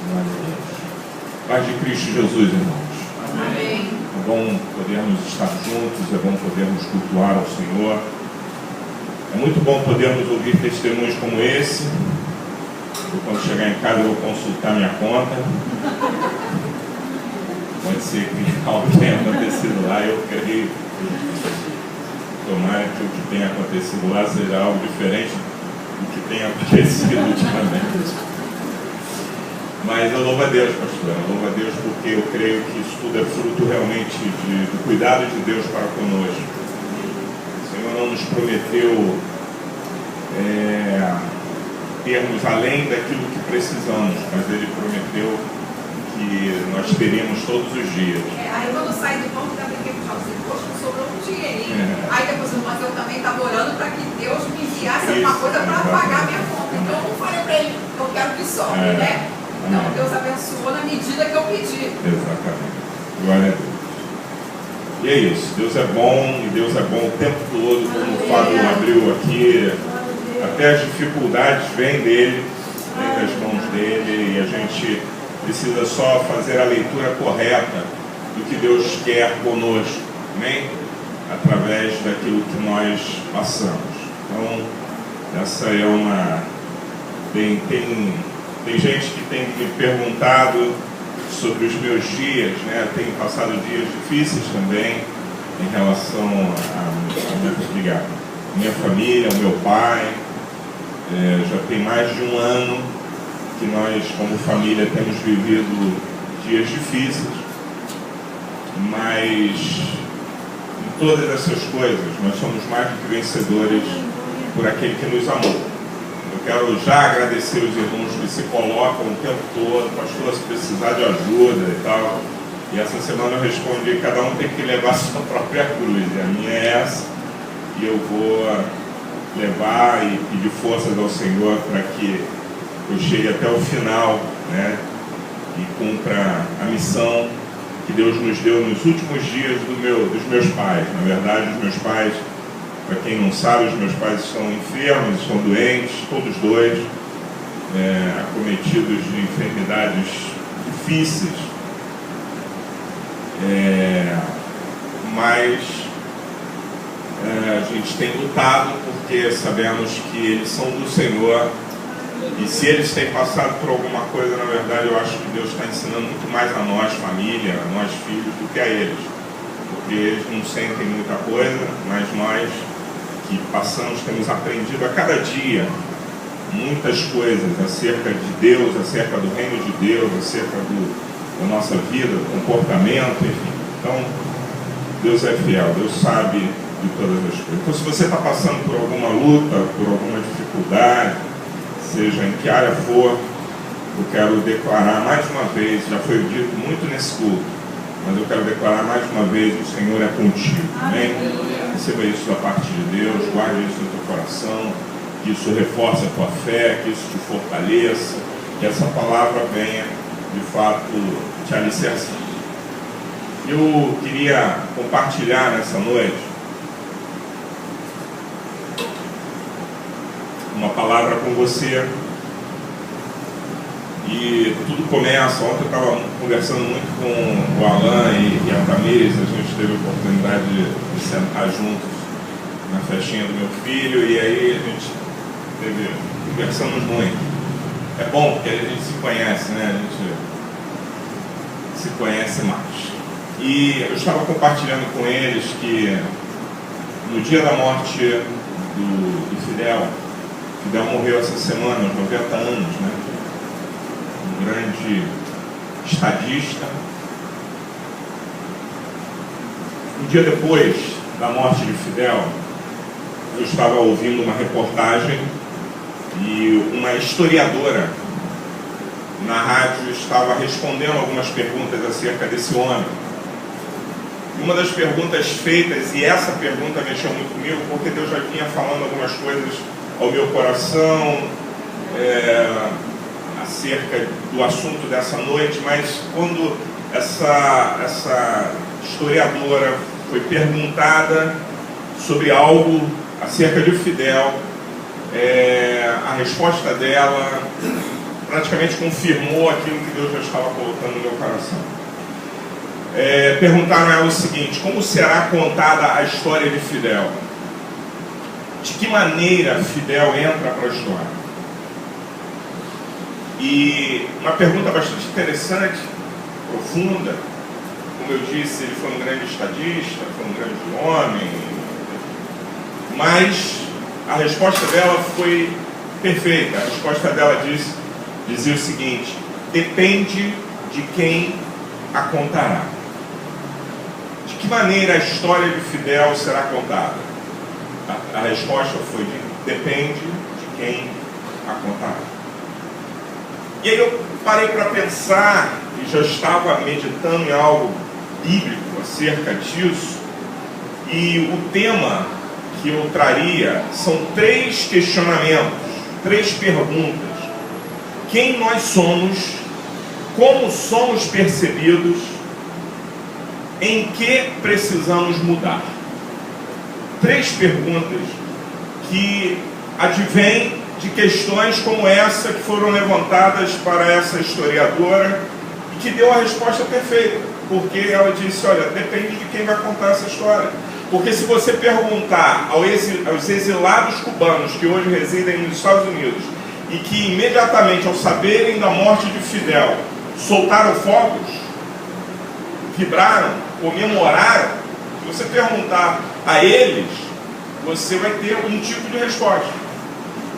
Glória a Deus. Paz de Cristo Jesus, irmãos. Amém. É bom podermos estar juntos, é bom podermos cultuar ao Senhor. É muito bom podermos ouvir testemunhos como esse. Eu, quando chegar em casa, eu vou consultar minha conta. Pode ser que algo tenha acontecido lá, eu creio. Tomara que o que tenha acontecido lá seja algo diferente do que tenha acontecido ultimamente. Mas eu louvo a Deus, pastor, eu louvo a Deus porque eu creio que isso tudo é fruto realmente do cuidado de Deus para conosco. O Senhor não nos prometeu termos além daquilo que precisamos, mas Ele prometeu que nós teríamos todos os dias. Aí quando eu saí do banco, eu brinquei com o Charles, poxa, não sobrou um dinheirinho. Aí depois eu também estava orando para que Deus me enviasse alguma coisa para pagar a minha conta. Então eu não falei para ele, eu quero que sobre, né? Então Deus abençoou na medida que eu pedi. Exatamente. Glória a Deus. E é isso, Deus é bom e Deus é bom o tempo todo, como o Fábio abriu aqui. Até as dificuldades vêm dele, vêm das mãos dele, e a gente precisa só fazer a leitura correta do que Deus quer conosco, amém? Através daquilo que nós passamos. Então, essa é uma... Tem gente que tem me perguntado sobre os meus dias, né? Eu tenho passado dias difíceis também em relação a minha família, ao meu pai. Já tem mais de um ano que nós, como família, temos vivido dias difíceis, mas em todas essas coisas nós somos mais do que vencedores por aquele que nos amou. Eu quero já agradecer os irmãos que se colocam o tempo todo, pastor, se precisar de ajuda e tal. E essa semana eu respondi, cada um tem que levar a sua própria cruz, e a minha é essa, e eu vou levar e pedir forças ao Senhor para que eu chegue até o final, né, e cumpra a missão que Deus nos deu nos últimos dias dos meus pais. Na verdade, os meus pais, para quem não sabe, os meus pais estão enfermos, estão doentes, todos dois, acometidos de enfermidades difíceis, mas a gente tem lutado porque sabemos que eles são do Senhor, e se eles têm passado por alguma coisa, na verdade eu acho que Deus está ensinando muito mais a nós, família, a nós filhos, do que a eles, porque eles não sentem muita coisa, mas nós que passamos temos aprendido a cada dia muitas coisas acerca de Deus, acerca do reino de Deus, acerca da nossa vida, do comportamento, enfim. Então Deus é fiel, Deus sabe de todas as coisas. Então, se você está passando por alguma luta, por alguma dificuldade, seja em que área for, eu quero declarar mais uma vez, já foi dito muito nesse culto, mas eu quero declarar mais uma vez, o Senhor é contigo, amém? Receba isso da parte de Deus, guarde isso no teu coração, que isso reforce a tua fé, que isso te fortaleça, que essa palavra venha, de fato, te alicerçar. Eu queria compartilhar nessa noite uma palavra com você, e tudo começa. Ontem eu estava conversando muito com o Alan e a Tamires, a gente teve a oportunidade de sentar juntos na festinha do meu filho, e aí a gente conversamos muito. É bom porque a gente se conhece, né? A gente se conhece mais. E eu estava compartilhando com eles que no dia da morte do Fidel morreu essa semana, aos 90 anos, né? Um grande estadista. Um dia depois da morte de Fidel, eu estava ouvindo uma reportagem e uma historiadora na rádio estava respondendo algumas perguntas acerca desse homem. E uma das perguntas feitas, e essa pergunta mexeu muito comigo, porque Deus já vinha falando algumas coisas ao meu coração acerca do assunto dessa noite, mas quando essa historiadora foi perguntada sobre algo acerca de Fidel, a resposta dela praticamente confirmou aquilo que Deus já estava colocando no meu coração. Perguntaram a ela o seguinte: como será contada a história de Fidel? De que maneira Fidel entra para a história? E uma pergunta bastante interessante, profunda. Como eu disse, ele foi um grande estadista, foi um grande homem, mas a resposta dela foi perfeita. A resposta dela dizia o seguinte: depende de quem a contará. De que maneira a história de Fidel será contada? A resposta foi: depende de quem a contará. E aí eu parei para pensar, e já estava meditando em algo bíblico acerca disso, e o tema que eu traria são 3 questionamentos, 3 perguntas. Quem nós somos, como somos percebidos, em que precisamos mudar? 3 perguntas que advêm de questões como essa que foram levantadas para essa historiadora e que deu a resposta perfeita, porque ela disse: olha, depende de quem vai contar essa história. Porque se você perguntar aos exilados cubanos que hoje residem nos Estados Unidos e que imediatamente ao saberem da morte de Fidel soltaram fogos, vibraram, comemoraram, se você perguntar a eles, você vai ter um tipo de resposta.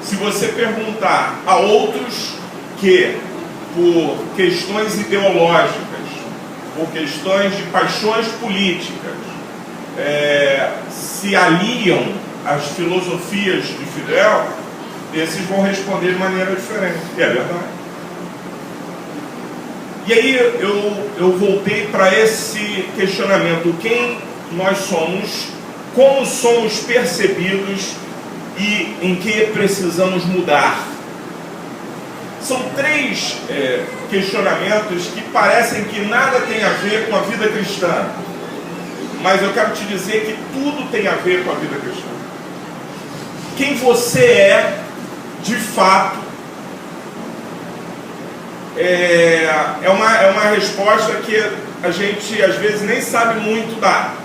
Se você perguntar a outros que, por questões ideológicas, por questões de paixões políticas, se aliam às filosofias de Fidel, esses vão responder de maneira diferente. E é verdade. E aí eu voltei para esse questionamento: quem nós somos, como somos percebidos e em que precisamos mudar. São 3 questionamentos que parecem que nada tem a ver com a vida cristã, mas eu quero te dizer que tudo tem a ver com a vida cristã. Quem você é, de fato, é uma resposta que a gente às vezes nem sabe muito dar.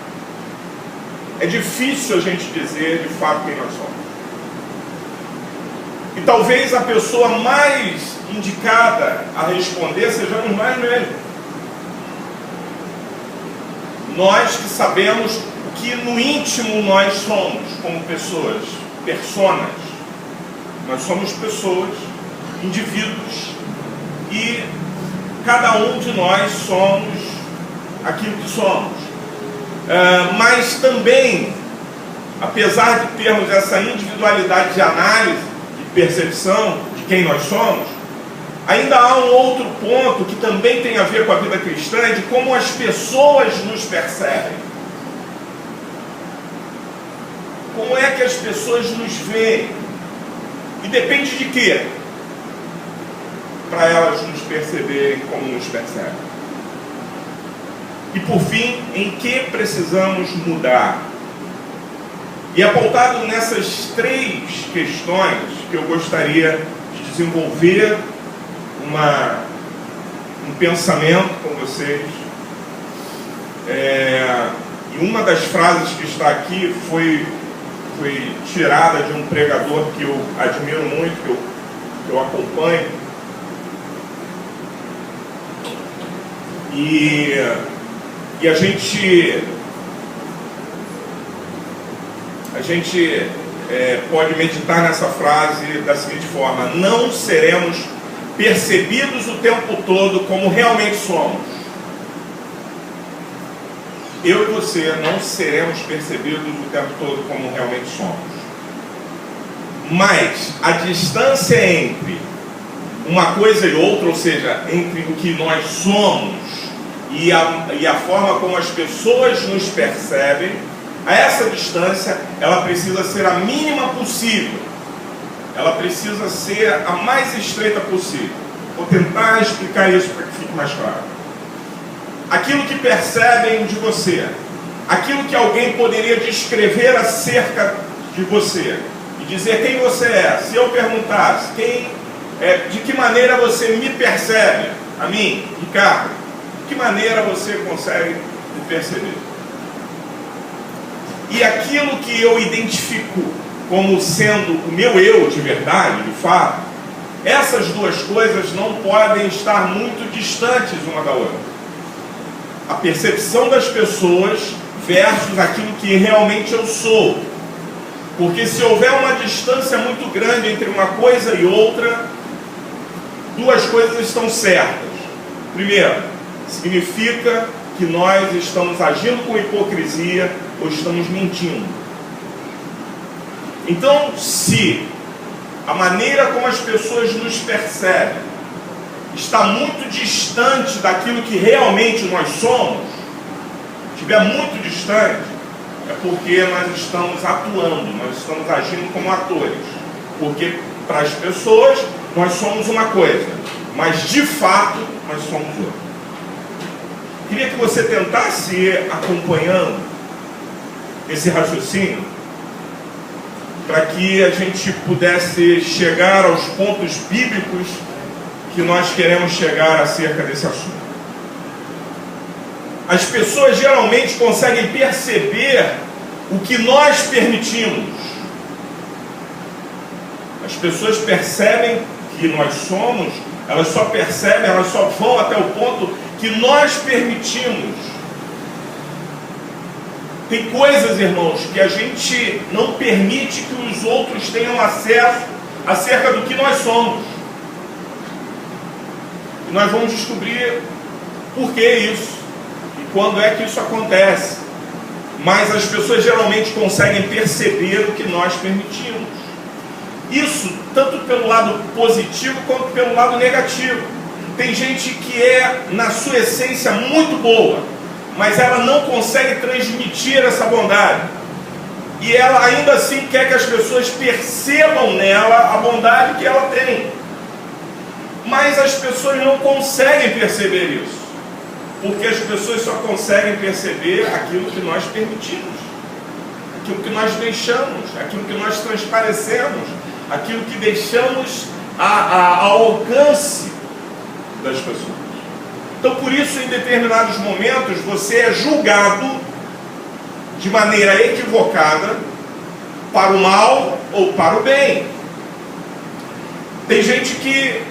É difícil a gente dizer de fato quem nós somos. E talvez a pessoa mais indicada a responder sejamos nós mesmos. Nós que sabemos o que no íntimo nós somos como pessoas, personas. Nós somos pessoas, indivíduos, e cada um de nós somos aquilo que somos. Mas também, apesar de termos essa individualidade de análise, percepção de quem nós somos, ainda há um outro ponto que também tem a ver com a vida cristã, de como as pessoas nos percebem. Como é que as pessoas nos veem? E depende de quê? Para elas nos perceberem como nos percebem. E por fim, em que precisamos mudar? E apontado nessas 3 questões que eu gostaria de desenvolver um pensamento com vocês. E uma das frases que está aqui foi tirada de um pregador que eu admiro muito, que eu acompanho. E a gente pode meditar nessa frase da seguinte forma: não seremos percebidos o tempo todo como realmente somos. Eu e você não seremos percebidos o tempo todo como realmente somos. Mas a distância entre uma coisa e outra, ou seja, entre o que nós somos e a forma como as pessoas nos percebem, a essa distância, ela precisa ser a mínima possível. Ela precisa ser a mais estreita possível. Vou tentar explicar isso para que fique mais claro. Aquilo que percebem de você, aquilo que alguém poderia descrever acerca de você e dizer quem você é. Se eu perguntasse quem De que maneira você me percebe? A mim, Ricardo? De que maneira você consegue me perceber? E aquilo que eu identifico como sendo o meu eu de verdade, de fato, essas duas coisas não podem estar muito distantes uma da outra. A percepção das pessoas versus aquilo que realmente eu sou. Porque se houver uma distância muito grande entre uma coisa e outra, duas coisas estão certas. Primeiro, significa que nós estamos agindo com hipocrisia ou estamos mentindo. Então, se a maneira como as pessoas nos percebem está muito distante daquilo que realmente nós somos, estiver muito distante, é porque nós estamos atuando, nós estamos agindo como atores. Porque para as pessoas nós somos uma coisa, mas de fato nós somos outra. Queria que você tentasse ir acompanhando esse raciocínio para que a gente pudesse chegar aos pontos bíblicos que nós queremos chegar acerca desse assunto. As pessoas geralmente conseguem perceber o que nós permitimos. As pessoas percebem que nós somos, elas só percebem, elas só vão até o ponto que nós permitimos. Tem coisas, irmãos, que a gente não permite que os outros tenham acesso acerca do que nós somos. E nós vamos descobrir por que isso e quando é que isso acontece. Mas as pessoas geralmente conseguem perceber o que nós permitimos. Isso tanto pelo lado positivo quanto pelo lado negativo. Tem gente que é, na sua essência, muito boa, mas ela não consegue transmitir essa bondade. E ela ainda assim quer que as pessoas percebam nela a bondade que ela tem. Mas as pessoas não conseguem perceber isso, porque as pessoas só conseguem perceber aquilo que nós permitimos, aquilo que nós deixamos, aquilo que nós transparecemos, aquilo que deixamos ao alcance das pessoas. Então, por isso, em determinados momentos, você é julgado de maneira equivocada para o mal ou para o bem. Tem gente que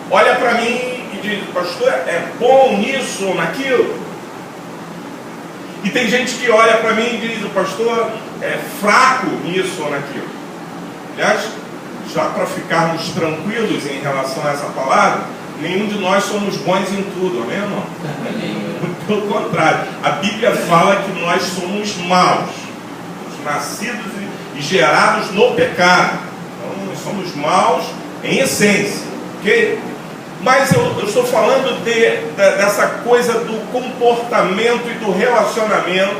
olha para mim e diz: pastor, é bom nisso ou naquilo? E tem gente que olha para mim e diz: o pastor é fraco nisso ou naquilo. Aliás, já para ficarmos tranquilos em relação a essa palavra, nenhum de nós somos bons em tudo, amém, irmão? Pelo contrário, a Bíblia fala que nós somos maus, nascidos e gerados no pecado. Então, nós somos maus em essência, ok? Mas eu estou falando dessa coisa do comportamento e do relacionamento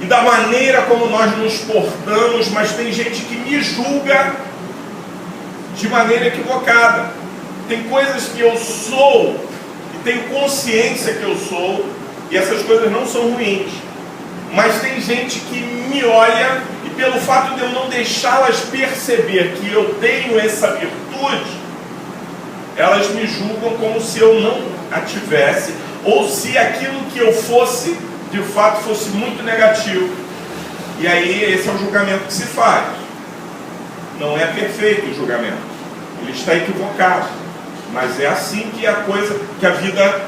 e da maneira como nós nos portamos, mas tem gente que me julga de maneira equivocada. Tem coisas que eu sou e tenho consciência que eu sou, e essas coisas não são ruins, mas tem gente que me olha e pelo fato de eu não deixá-las perceber que eu tenho essa virtude, elas me julgam como se eu não a tivesse, ou se aquilo que eu fosse, de fato, fosse muito negativo. E aí esse é o julgamento que se faz. Não é perfeito o julgamento, ele está equivocado, mas é assim que a coisa, que a vida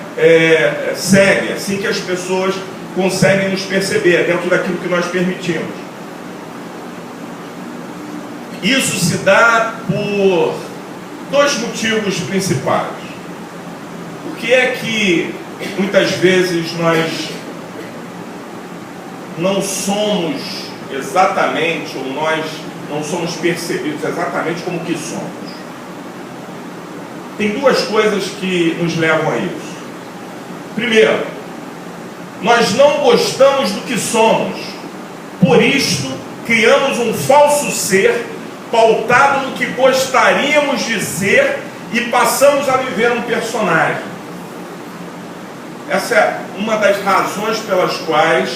segue, assim que as pessoas conseguem nos perceber dentro daquilo que nós permitimos. Isso se dá por dois motivos principais. O que é que muitas vezes nós não somos exatamente, ou nós não somos percebidos exatamente como que somos? Tem duas coisas que nos levam a isso. Primeiro, nós não gostamos do que somos, por isto criamos um falso ser pautado no que gostaríamos de ser e passamos a viver um personagem. Essa é uma das razões pelas quais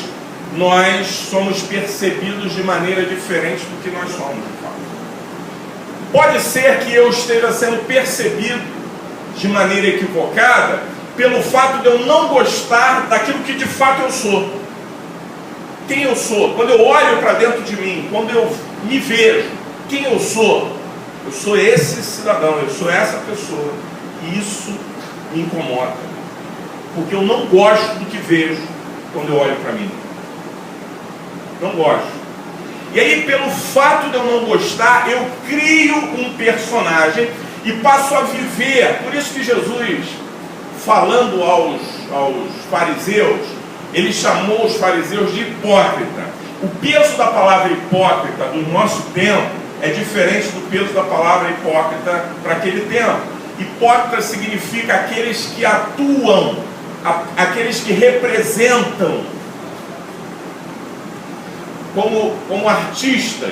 nós somos percebidos de maneira diferente do que nós somos, de fato. Pode ser que eu esteja sendo percebido de maneira equivocada pelo fato de eu não gostar daquilo que de fato eu sou. Quem eu sou? Quando eu olho para dentro de mim, quando eu me vejo, quem eu sou? Eu sou esse cidadão, eu sou essa pessoa. E isso me incomoda, porque eu não gosto do que vejo quando eu olho para mim. Não gosto. E aí, pelo fato de eu não gostar, eu crio um personagem e passo a viver. Por isso que Jesus, falando aos fariseus, ele chamou os fariseus de hipócrita. O peso da palavra hipócrita do nosso tempo é diferente do peso da palavra hipócrita para aquele tempo. Hipócrita significa aqueles que atuam, aqueles que representam como artistas,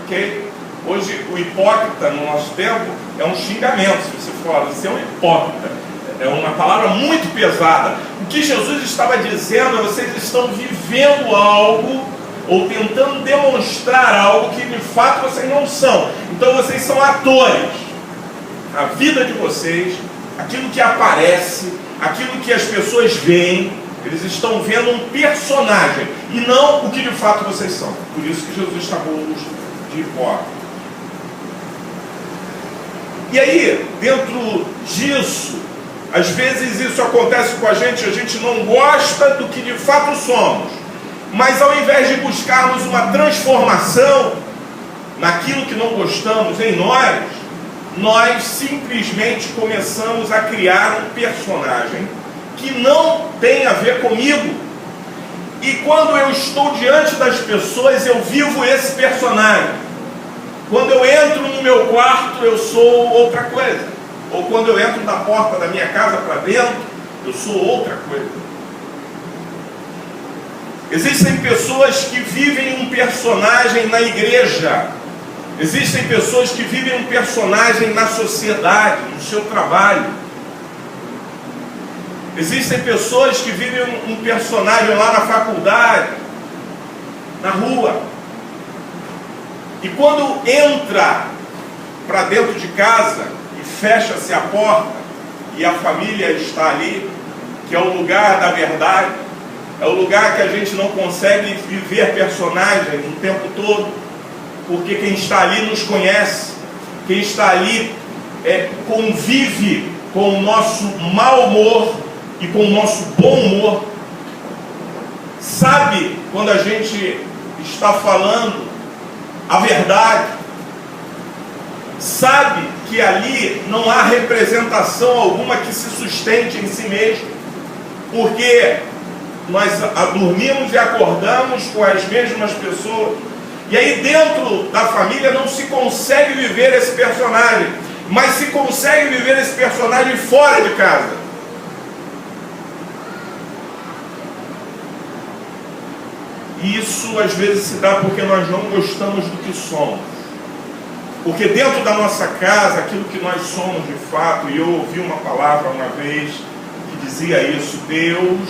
ok? Hoje o hipócrita no nosso tempo é um xingamento. Se você falar, você é um hipócrita, é uma palavra muito pesada. O que Jesus estava dizendo é: vocês estão vivendo algo ou tentando demonstrar algo que de fato vocês não são. Então vocês são atores. A vida de vocês, aquilo que aparece, aquilo que as pessoas veem, eles estão vendo um personagem e não o que de fato vocês são. Por isso que Jesus chamou-os de hipócritas. E aí, dentro disso, às vezes isso acontece com a gente não gosta do que de fato somos, mas ao invés de buscarmos uma transformação naquilo que não gostamos em nós simplesmente começamos a criar um personagem que não tem a ver comigo. E quando eu estou diante das pessoas, eu vivo esse personagem. Quando eu entro no meu quarto, eu sou outra coisa. Ou quando eu entro na porta da minha casa para dentro, eu sou outra coisa. Existem pessoas que vivem um personagem na igreja. Existem pessoas que vivem um personagem na sociedade, no seu trabalho. Existem pessoas que vivem um personagem lá na faculdade, na rua. E quando entra para dentro de casa e fecha-se a porta e a família está ali, que é o lugar da verdade, é o lugar que a gente não consegue viver personagens o tempo todo, porque quem está ali nos conhece, quem está ali convive com o nosso mau humor e com o nosso bom humor, sabe quando a gente está falando a verdade, sabe que ali não há representação alguma que se sustente em si mesmo, porque nós dormimos e acordamos com as mesmas pessoas, e aí dentro da família não se consegue viver esse personagem, mas se consegue viver esse personagem fora de casa. E isso às vezes se dá porque nós não gostamos do que somos. Porque dentro da nossa casa, aquilo que nós somos de fato, e eu ouvi uma palavra uma vez que dizia isso: Deus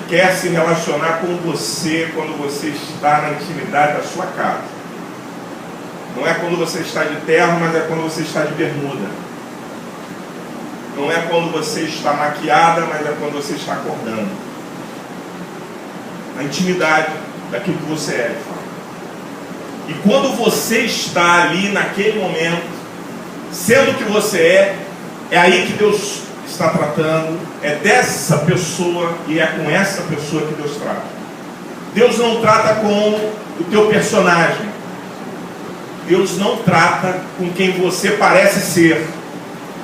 quer se relacionar com você quando você está na intimidade da sua casa. Não é quando você está de terno, mas é quando você está de bermuda. Não é quando você está maquiada, mas é quando você está acordando. Na intimidade daquilo que você é. E quando você está ali naquele momento, sendo o que você é aí que Deus está tratando, é dessa pessoa e é com essa pessoa que Deus trata. Deus não trata com o teu personagem. Deus não trata com quem você parece ser.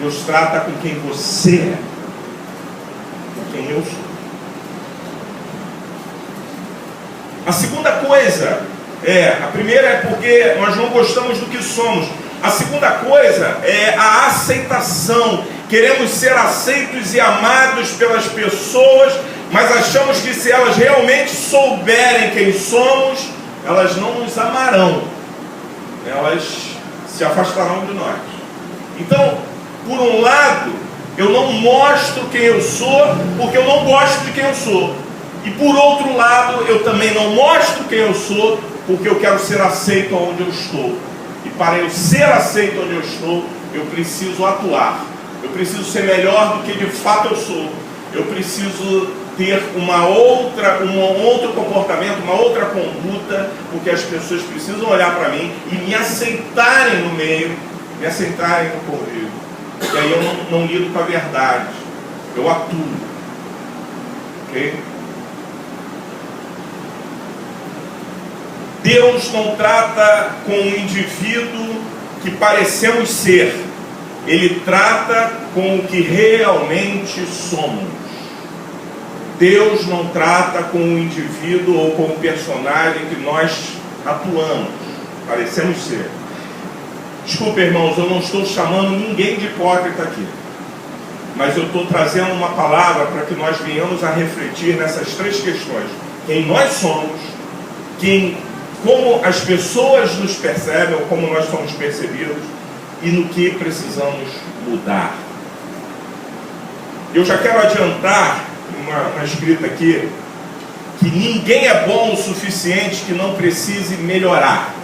Deus trata com quem você é. Com quem eu sou. A segunda coisa a primeira é porque nós não gostamos do que somos. A segunda coisa é a aceitação. Queremos ser aceitos e amados pelas pessoas, mas achamos que se elas realmente souberem quem somos, elas não nos amarão. Elas se afastarão de nós. Então, por um lado, eu não mostro quem eu sou porque eu não gosto de quem eu sou. E por outro lado, eu também não mostro quem eu sou porque eu quero ser aceito onde eu estou. E para eu ser aceito onde eu estou, eu preciso atuar. Eu preciso ser melhor do que de fato eu sou. Eu preciso ter um outro comportamento, uma outra conduta, porque as pessoas precisam olhar para mim e me aceitarem no meio, me aceitarem no convívio. E aí eu não lido com a verdade, eu atuo. Ok? Deus não trata com o indivíduo que parecemos ser. Ele trata com o que realmente somos. Deus não trata com o indivíduo ou com o personagem que nós atuamos, parecemos ser. Desculpa, irmãos, eu não estou chamando ninguém de hipócrita aqui, mas eu estou trazendo uma palavra para que nós venhamos a refletir nessas três questões: quem nós somos, como as pessoas nos percebem ou como nós somos percebidos, e no que precisamos mudar. Eu já quero adiantar uma escrita aqui, que ninguém é bom o suficiente que não precise melhorar.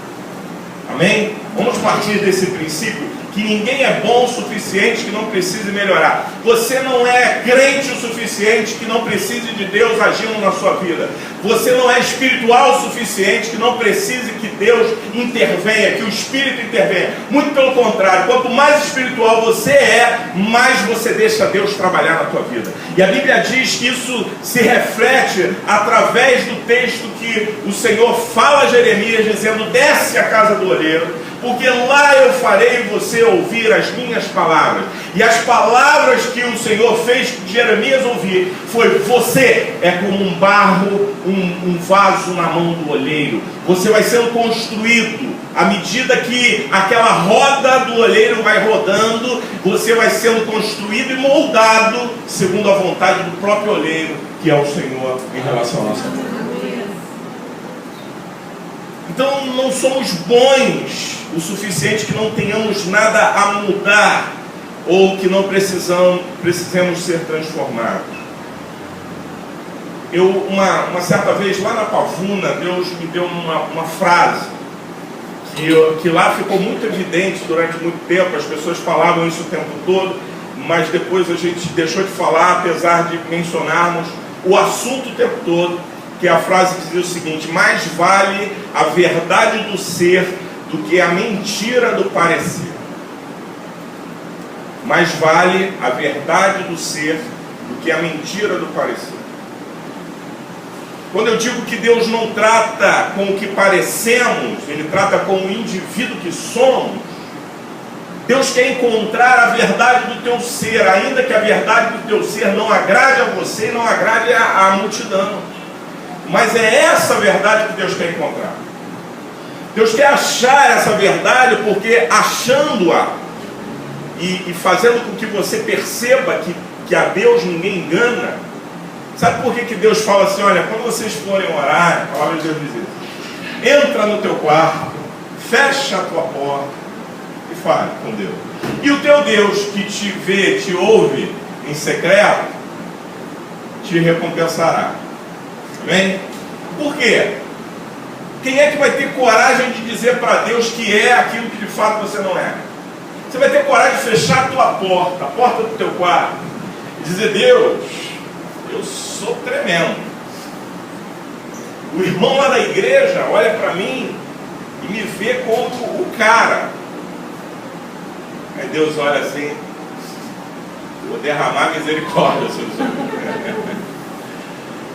Amém? Vamos partir desse princípio, que ninguém é bom o suficiente que não precise melhorar. Você não é crente o suficiente que não precise de Deus agindo na sua vida. Você não é espiritual o suficiente que não precise que Deus intervenha, que o Espírito intervenha. Muito pelo contrário, quanto mais espiritual você é, mais você deixa Deus trabalhar na tua vida. E a Bíblia diz que isso se reflete através do texto que o Senhor fala a Jeremias, dizendo: desce à casa do olheiro, porque lá eu farei você ouvir as minhas palavras. E as palavras que o Senhor fez Jeremias ouvir foi: você é como um barro, um vaso na mão do olheiro. Você vai sendo construído. À medida que aquela roda do olheiro vai rodando, você vai sendo construído e moldado segundo a vontade do próprio olheiro, que é o Senhor, em relação à nossa vida. Então não somos bons o suficiente que não tenhamos nada a mudar, ou que não precisemos ser transformados. Uma certa vez, lá na Pavuna, Deus me deu uma frase que lá ficou muito evidente durante muito tempo. As pessoas falavam isso o tempo todo, mas depois a gente deixou de falar, apesar de mencionarmos o assunto o tempo todo, que a frase dizia o seguinte: mais vale a verdade do ser do que a mentira do parecer. Mais vale a verdade do ser do que a mentira do parecer. Quando eu digo que Deus não trata com o que parecemos, Ele trata com o indivíduo que somos, Deus quer encontrar a verdade do teu ser, ainda que a verdade do teu ser não agrade a você e não agrade a multidão. Mas é essa verdade que Deus quer encontrar. Deus quer achar essa verdade, porque achando-a e fazendo com que você perceba que a Deus ninguém engana. Sabe por que Deus fala assim: olha, quando vocês forem orar, a palavra de Deus diz isso, entra no teu quarto, fecha a tua porta e fale com Deus. E o teu Deus que te vê, te ouve em secreto, te recompensará. Amém? Por quê? Quem é que vai ter coragem de dizer para Deus que é aquilo que de fato você não é? Você vai ter coragem de fechar a tua porta, a porta do teu quarto, e dizer: Deus, eu sou tremendo. O irmão lá da igreja olha para mim e me vê como o cara. Aí Deus olha assim: vou derramar misericórdia sobre você.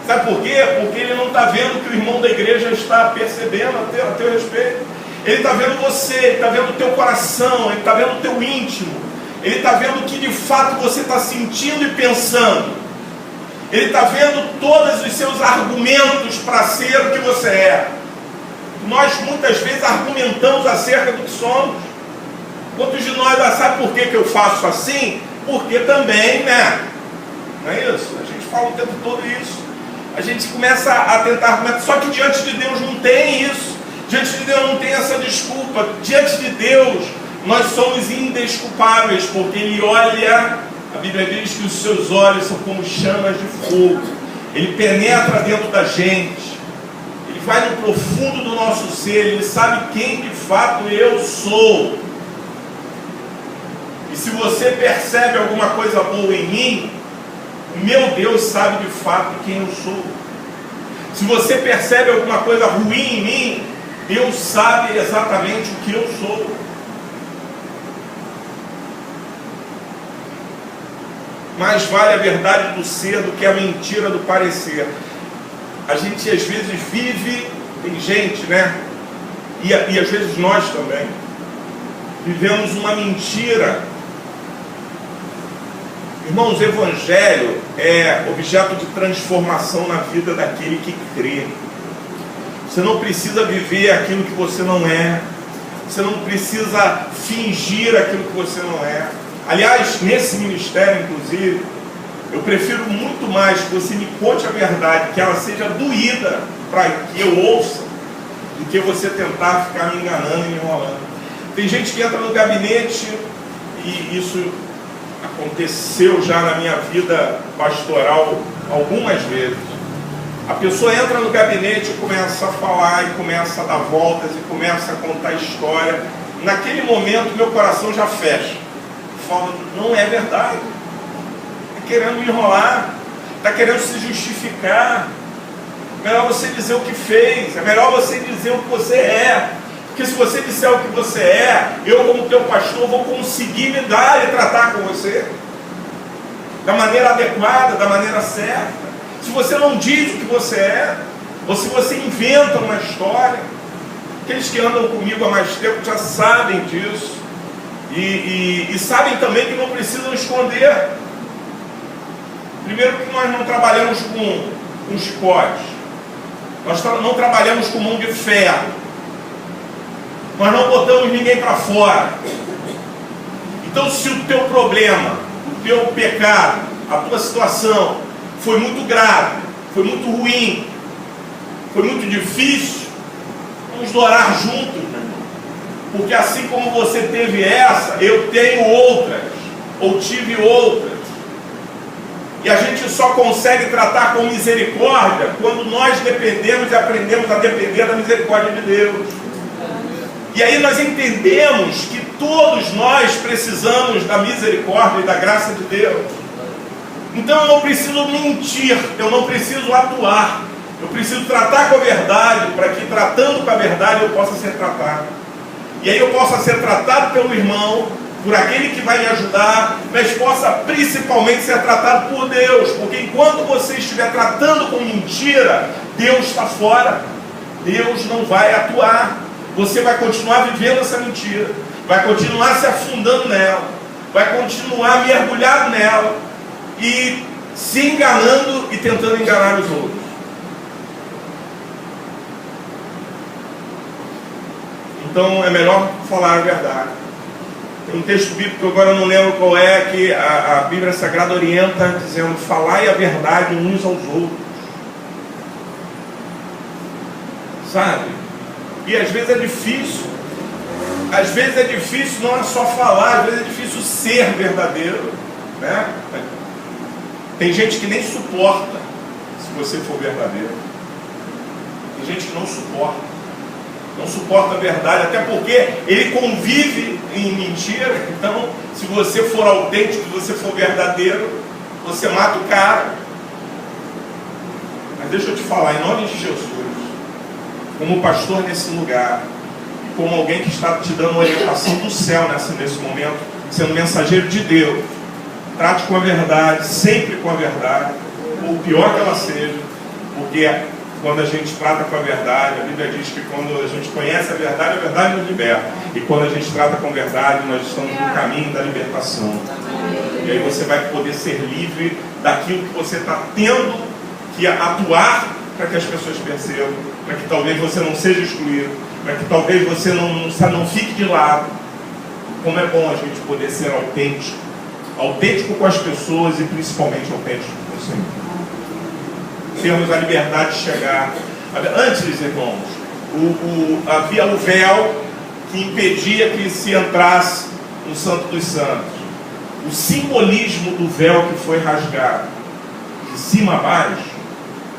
Sabe por quê? Porque ele não está vendo que o irmão da igreja está percebendo a teu respeito. Ele está vendo você, ele está vendo o teu coração, ele está vendo o teu íntimo, ele está vendo o que de fato você está sentindo e pensando. Ele está vendo todos os seus argumentos para ser o que você é. Nós muitas vezes argumentamos acerca do que somos. Quantos de nós sabe por que eu faço assim? Porque também, né? Não é isso? A gente fala o tempo todo isso. A gente começa a tentar argumentar, só que diante de Deus não tem isso. Diante de Deus não tem essa desculpa. Diante de Deus nós somos indesculpáveis, porque Ele olha, a Bíblia diz que os seus olhos são como chamas de fogo. Ele penetra dentro da gente, Ele vai no profundo do nosso ser, Ele sabe quem de fato eu sou. E se você percebe alguma coisa boa em mim, o meu Deus sabe de fato quem eu sou. Se você percebe alguma coisa ruim em mim, Deus sabe exatamente o que eu sou. Mais vale a verdade do ser do que a mentira do parecer. A gente às vezes vive, tem gente, né? E às vezes nós também vivemos uma mentira. Irmãos, o Evangelho é objeto de transformação na vida daquele que crê. Você não precisa viver aquilo que você não é. Você não precisa fingir aquilo que você não é. Aliás, nesse ministério, inclusive, eu prefiro muito mais que você me conte a verdade, que ela seja doída para que eu ouça, do que você tentar ficar me enganando e me enrolando. Tem gente que entra no gabinete, e isso aconteceu já na minha vida pastoral algumas vezes. A pessoa entra no gabinete e começa a falar, e começa a dar voltas, e começa a contar história. Naquele momento, meu coração já fecha. Fala, não é verdade. Está querendo me enrolar, está querendo se justificar. É melhor você dizer o que fez, é melhor você dizer o que você é. Porque se você disser o que você é, eu como teu pastor vou conseguir lidar e tratar com você da maneira adequada, da maneira certa. Se você não diz o que você é, ou se você inventa uma história, aqueles que andam comigo há mais tempo já sabem disso. E sabem também que não precisam esconder. Primeiro que nós não trabalhamos com chicotes. Nós não trabalhamos com mão de ferro. Nós não botamos ninguém para fora. Então, se o teu problema, o teu pecado, a tua situação foi muito grave, foi muito ruim, foi muito difícil, vamos orar juntos, né? Porque assim como você teve essa, eu tenho outras, ou tive outras. E a gente só consegue tratar com misericórdia quando nós dependemos e aprendemos a depender da misericórdia de Deus. E aí nós entendemos que todos nós precisamos da misericórdia e da graça de Deus. Então eu não preciso mentir, eu não preciso atuar. Eu preciso tratar com a verdade, para que tratando com a verdade eu possa ser tratado. E aí eu possa ser tratado pelo irmão, por aquele que vai me ajudar, mas possa principalmente ser tratado por Deus. Porque enquanto você estiver tratando com mentira, Deus está fora. Deus não vai atuar. Você vai continuar vivendo essa mentira, vai continuar se afundando nela, vai continuar mergulhado nela e se enganando e tentando enganar os outros. Então é melhor falar a verdade. Tem um texto bíblico, agora eu não lembro qual é, que a Bíblia Sagrada orienta dizendo: falai a verdade uns aos outros. Sabe? E às vezes é difícil. Às vezes é difícil, não é só falar, às vezes é difícil ser verdadeiro, né? Tem gente que nem suporta se você for verdadeiro. Tem gente que não suporta. Não suporta a verdade, até porque ele convive em mentira. Então, se você for autêntico, se você for verdadeiro, você mata o cara. Mas deixa eu te falar, em nome de Jesus, como pastor nesse lugar, como alguém que está te dando orientação do céu nesse momento, sendo mensageiro de Deus, trate com a verdade, sempre com a verdade, ou pior que ela seja, porque quando a gente trata com a verdade, a Bíblia diz que quando a gente conhece a verdade nos liberta. E quando a gente trata com verdade, nós estamos no caminho da libertação. E aí você vai poder ser livre daquilo que você está tendo que atuar para que as pessoas percebam, para que talvez você não seja excluído, para que talvez você não fique de lado. Como é bom a gente poder ser autêntico. Autêntico com as pessoas e principalmente autêntico com o Senhor. Termos a liberdade de chegar. Antes, irmãos, havia o véu que impedia que se entrasse no Santo dos Santos. O simbolismo do véu que foi rasgado de cima a baixo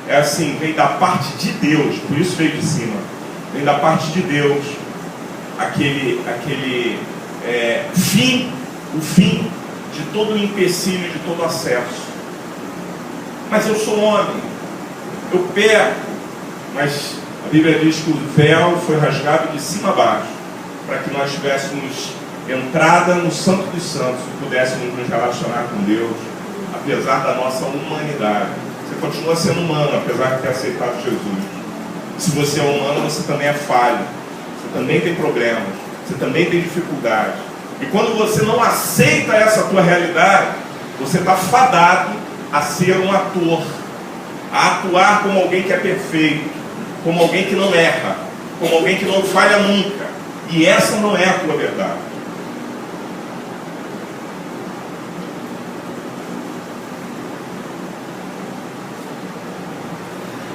é assim, vem da parte de Deus, por isso veio de cima. Vem da parte de Deus aquele fim, o fim de todo o empecilho, de todo acesso. Mas eu sou homem, eu peco, mas a Bíblia diz que o véu foi rasgado de cima a baixo, para que nós tivéssemos entrada no Santo dos Santos e pudéssemos nos relacionar com Deus, apesar da nossa humanidade. Você continua sendo humano, apesar de ter aceitado Jesus. Se você é humano, você também é falho, você também tem problemas, você também tem dificuldades. E quando você não aceita essa tua realidade, você está fadado a ser um ator, a atuar como alguém que é perfeito, como alguém que não erra, como alguém que não falha nunca. E essa não é a tua verdade.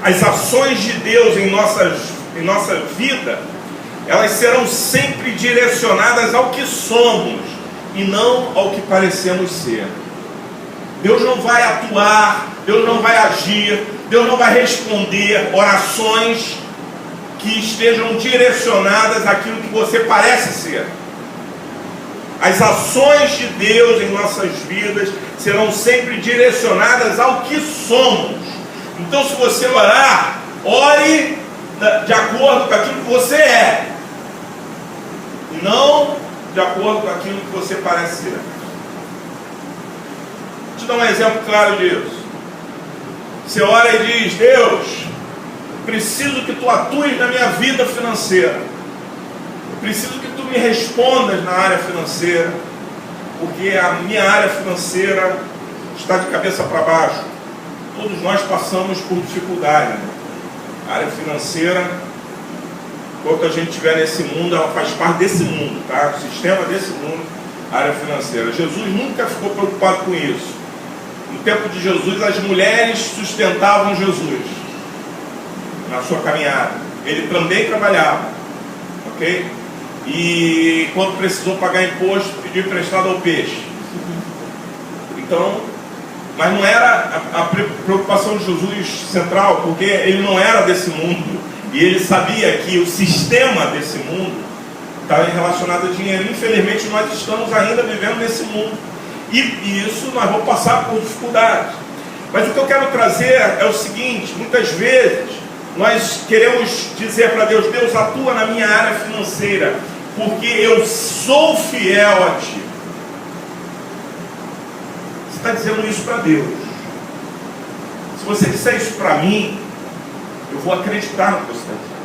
As ações de Deus em nossa vida, elas serão sempre direcionadas ao que somos e não ao que parecemos ser. Deus não vai atuar, Deus não vai agir, Deus não vai responder orações que estejam direcionadas àquilo que você parece ser. As ações de Deus em nossas vidas serão sempre direcionadas ao que somos. Então, se você orar, ore de acordo com aquilo que você é, e não de acordo com aquilo que você parece ser. Vou te dar um exemplo claro disso. Você ora e diz: Deus, preciso que tu atues na minha vida financeira, preciso que tu me respondas na área financeira, porque a minha área financeira está de cabeça para baixo. Todos nós passamos por dificuldade, né? A área financeira, enquanto a gente estiver nesse mundo, ela faz parte desse mundo, tá? O sistema desse mundo, a área financeira. Jesus nunca ficou preocupado com isso. No tempo de Jesus, as mulheres sustentavam Jesus na sua caminhada. Ele também trabalhava, ok? E quando precisou pagar imposto, pediu emprestado ao peixe. Então, mas não era a preocupação de Jesus central, porque ele não era desse mundo, e ele sabia que o sistema desse mundo estava relacionado a dinheiro. Infelizmente, nós estamos ainda vivendo nesse mundo, e isso nós vamos passar por dificuldades. Mas o que eu quero trazer é o seguinte: muitas vezes nós queremos dizer para Deus: Deus, atua na minha área financeira, porque eu sou fiel a Ti. Você está dizendo isso para Deus. Se você disser isso para mim, eu vou acreditar no que você está dizendo,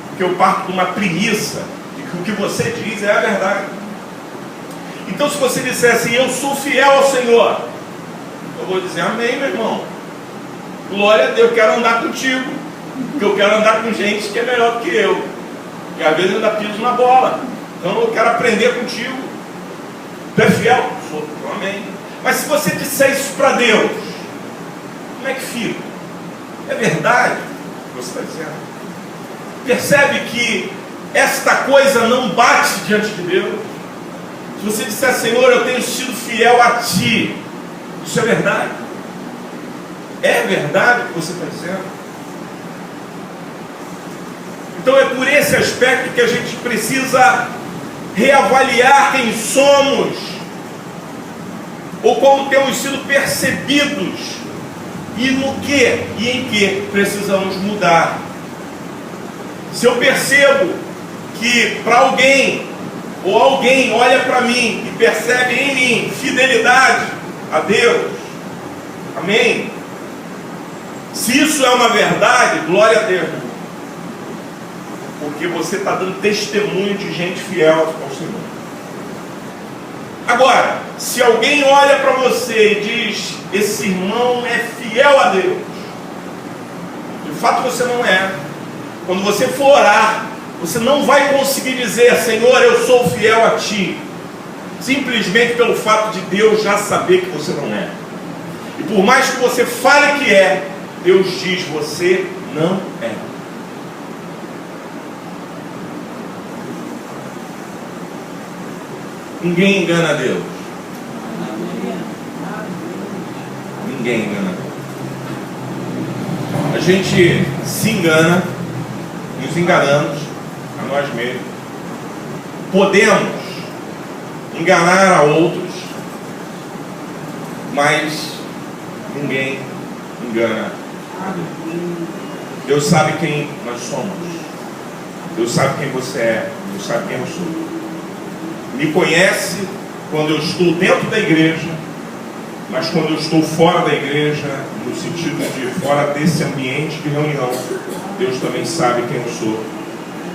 porque eu parto de uma premissa de que o que você diz é a verdade. Então, se você disser assim: eu sou fiel ao Senhor, eu vou dizer: amém, meu irmão, glória a Deus, eu quero andar contigo, porque eu quero andar com gente que é melhor do que eu, e às vezes eu ainda piso na bola, então eu quero aprender contigo. Tu é fiel? Sou. Amém. Mas se você disser isso para Deus, como é que fica? É verdade o que você está dizendo? Percebe que esta coisa não bate diante de Deus? Se você disser: Senhor, eu tenho sido fiel a Ti, isso é verdade? É verdade o que você está dizendo? Então é por esse aspecto que a gente precisa reavaliar quem somos, ou como temos sido percebidos, e no que e em que precisamos mudar. Se eu percebo que para alguém, ou alguém olha para mim e percebe em mim fidelidade a Deus, amém? Se isso é uma verdade, glória a Deus, porque você está dando testemunho de gente fiel ao Senhor. Agora, se alguém olha para você e diz: esse irmão é fiel a Deus, de fato você não é. Quando você for orar, você não vai conseguir dizer: Senhor, eu sou fiel a Ti, simplesmente pelo fato de Deus já saber que você não é. E por mais que você fale que é, Deus diz: você não é. Ninguém engana Deus. Ninguém engana Deus. a gente se engana, nos enganamos a nós mesmos. Podemos enganar a outros, mas ninguém engana a Deus. Deus sabe quem nós somos. Deus sabe quem você é. Deus sabe quem eu sou. Me conhece quando eu estou dentro da igreja, mas quando eu estou fora da igreja, no sentido de fora desse ambiente de reunião, Deus também sabe quem eu sou,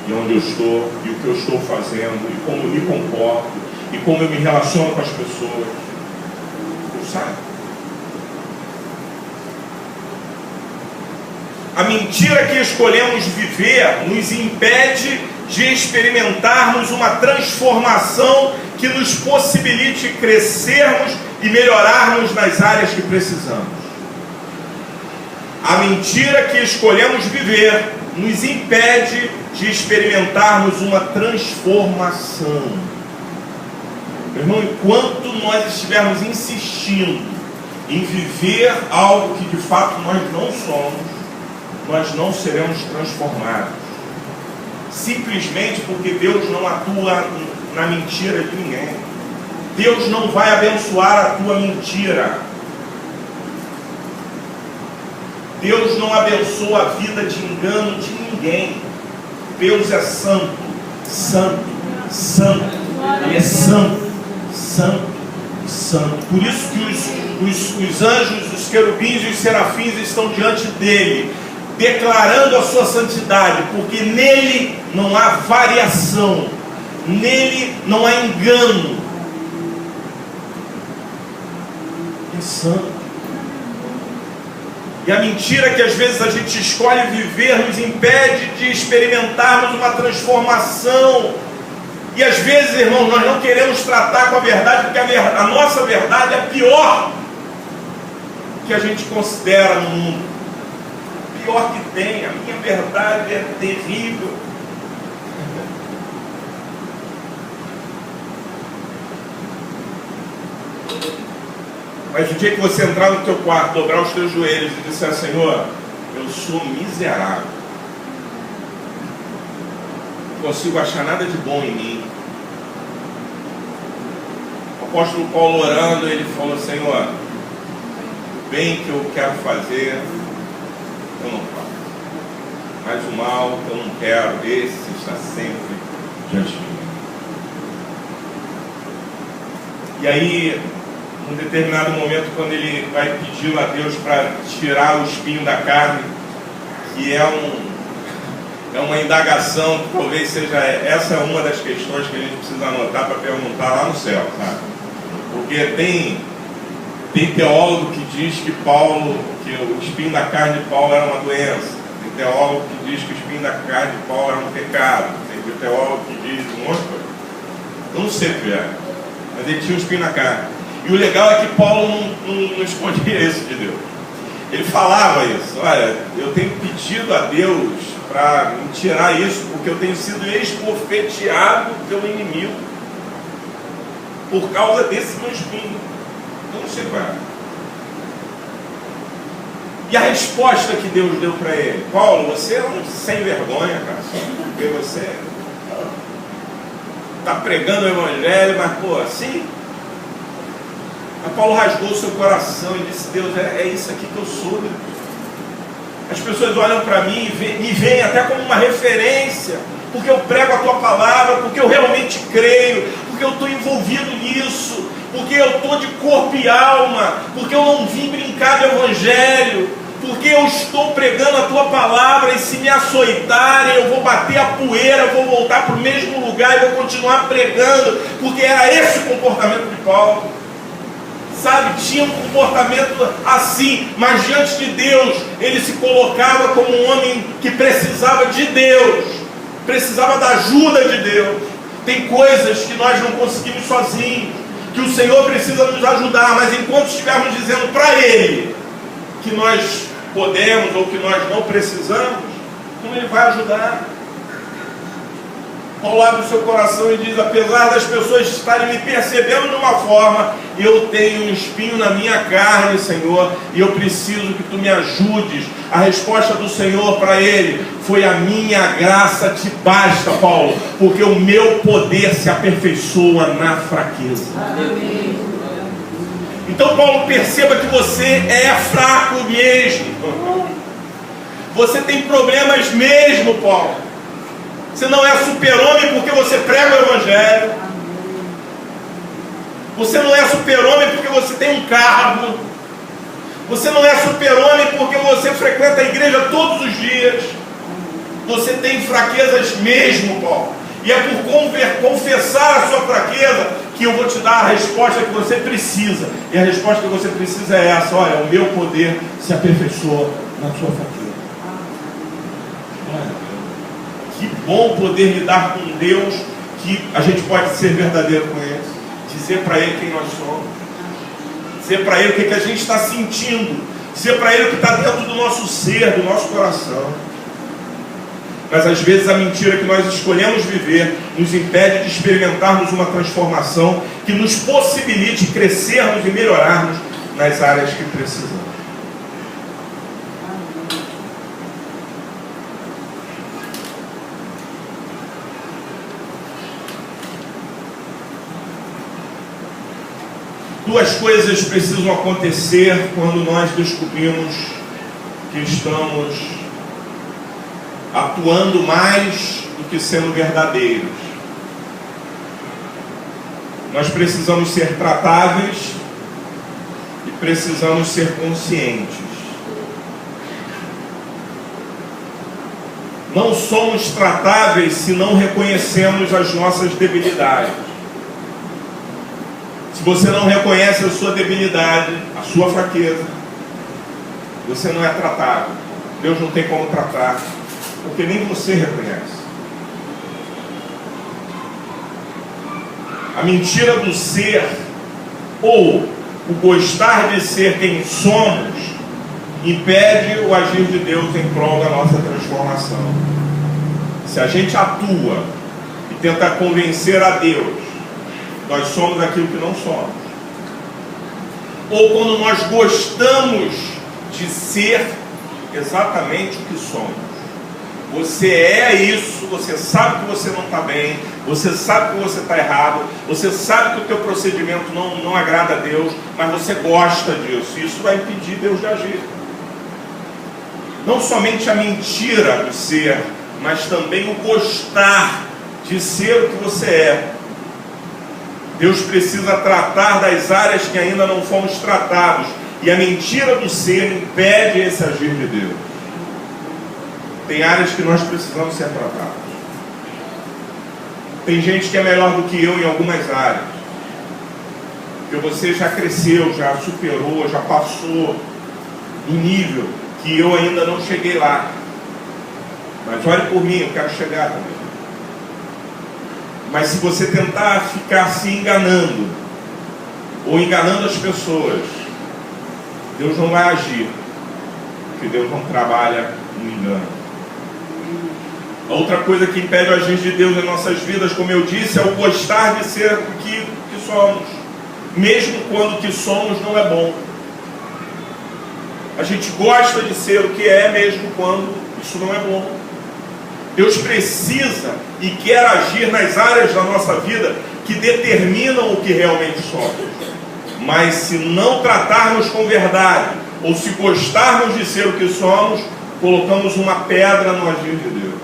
e onde eu estou, e o que eu estou fazendo, e como eu me comporto, e como eu me relaciono com as pessoas. Deus sabe. A mentira que escolhemos viver nos impede de experimentarmos uma transformação que nos possibilite crescermos e melhorarmos nas áreas que precisamos. A mentira que escolhemos viver nos impede de experimentarmos uma transformação. Meu irmão, enquanto nós estivermos insistindo em viver algo que de fato nós não somos, nós não seremos transformados. Simplesmente porque Deus não atua na mentira de ninguém. Deus não vai abençoar a tua mentira. Deus não abençoa a vida de engano de ninguém. Deus é santo, santo, santo. Ele é santo, santo, santo. Por isso que os anjos, os querubins e os serafins estão diante dele, declarando a sua santidade, porque nele não há variação, nele não há engano. É santo. E a mentira que às vezes a gente escolhe viver nos impede de experimentarmos uma transformação. E às vezes, irmãos, nós não queremos tratar com a verdade, porque a nossa verdade é a pior que a gente considera no mundo. Pior que tem, a minha verdade é terrível. Mas o dia que você entrar no teu quarto, dobrar os teus joelhos e disser: Senhor, eu sou miserável, não consigo achar nada de bom em mim. O apóstolo Paulo orando, ele falou: Senhor, o bem que eu quero fazer eu não faço, mas o mal que eu não quero, esse está sempre diante de mim. E aí, num determinado momento, quando ele vai pedir a Deus para tirar o espinho da carne, que é uma indagação, que talvez seja, essa é uma das questões que a gente precisa anotar para perguntar lá no céu, sabe? Porque tem teólogo que diz que o espinho da carne de Paulo era uma doença. Tem teólogo que diz que o espinho da carne de Paulo era um pecado. Tem teólogo que diz um monte de coisa. Eu não sei o que é, mas ele tinha um espinho na carne. E o legal é que Paulo não escondia isso de Deus. Ele falava isso: olha, eu tenho pedido a Deus para me tirar isso, porque eu tenho sido esbofeteado pelo inimigo por causa desse meu espinho. Eu não sei qual é. E a resposta que Deus deu para ele: Paulo, você é um sem vergonha, cara, porque você está pregando o evangelho, mas assim. Mas Paulo rasgou o seu coração e disse: Deus, é isso aqui que eu sou, Deus. As pessoas olham para mim e me veem até como uma referência, porque eu prego a tua palavra, porque eu realmente creio, porque eu estou envolvido nisso, porque eu estou de corpo e alma, porque eu não vim brincar de evangelho, porque eu estou pregando a tua palavra, e se me açoitarem eu vou bater a poeira, eu vou voltar para o mesmo lugar e vou continuar pregando, porque era esse o comportamento de Paulo. Sabe, tinha um comportamento assim, mas diante de Deus, ele se colocava como um homem que precisava de Deus, precisava da ajuda de Deus. Tem coisas que nós não conseguimos sozinhos, que o Senhor precisa nos ajudar, mas enquanto estivermos dizendo para Ele que nós podemos ou que nós não precisamos, então Ele vai ajudar. Paulo abre o seu coração e diz: apesar das pessoas estarem me percebendo de uma forma, eu tenho um espinho na minha carne, Senhor, e eu preciso que Tu me ajudes. A resposta do Senhor para ele foi: a minha graça te basta, Paulo, porque o meu poder se aperfeiçoa na fraqueza. Amém. Então, Paulo, perceba que você é fraco mesmo. Você tem problemas mesmo, Paulo. Você não é super-homem porque você prega o Evangelho. Você não é super-homem porque você tem um cargo. Você não é super-homem porque você frequenta a igreja todos os dias. Você tem fraquezas mesmo, Paulo. E é por confessar a sua fraqueza que eu vou te dar a resposta que você precisa. E a resposta que você precisa é essa: olha, o meu poder se aperfeiçoa na sua fraqueza. Que bom poder lidar com Deus, que a gente pode ser verdadeiro com Ele, dizer para Ele quem nós somos, dizer para Ele o que a gente está sentindo, dizer para Ele o que está dentro do nosso ser, do nosso coração. Mas às vezes a mentira que nós escolhemos viver nos impede de experimentarmos uma transformação que nos possibilite crescermos e melhorarmos nas áreas que precisamos. Duas coisas precisam acontecer quando nós descobrimos que estamos atuando mais do que sendo verdadeiros. Nós precisamos ser tratáveis e precisamos ser conscientes. Não somos tratáveis se não reconhecemos as nossas debilidades. Se você não reconhece a sua debilidade, a sua fraqueza, você não é tratável. Deus não tem como tratar, porque nem você reconhece. A mentira do ser, ou o gostar de ser quem somos, impede o agir de Deus em prol da nossa transformação. Se a gente atua e tenta convencer a Deus, nós somos aquilo que não somos. Ou quando nós gostamos de ser exatamente o que somos. Você é isso, você sabe que você não está bem, você sabe que você está errado, você sabe que o teu procedimento não agrada a Deus, mas você gosta disso. Isso vai impedir Deus de agir. Não somente a mentira do ser, mas também o gostar de ser o que você é. Deus precisa tratar das áreas que ainda não fomos tratados. E a mentira do ser impede esse agir de Deus. Tem áreas que nós precisamos ser tratados. Tem gente que é melhor do que eu em algumas áreas. Porque você já cresceu, já superou, já passou do nível que eu ainda não cheguei lá. Mas olhe por mim, eu quero chegar também. Mas se você tentar ficar se enganando, ou enganando as pessoas, Deus não vai agir, porque Deus não trabalha no engano. A outra coisa que impede o agir de Deus em nossas vidas, como eu disse, é o gostar de ser o que somos, mesmo quando o que somos não é bom. A gente gosta de ser o que é, mesmo quando isso não é bom. Deus precisa e quer agir nas áreas da nossa vida que determinam o que realmente somos. Mas se não tratarmos com verdade, ou se gostarmos de ser o que somos, colocamos uma pedra no agir de Deus.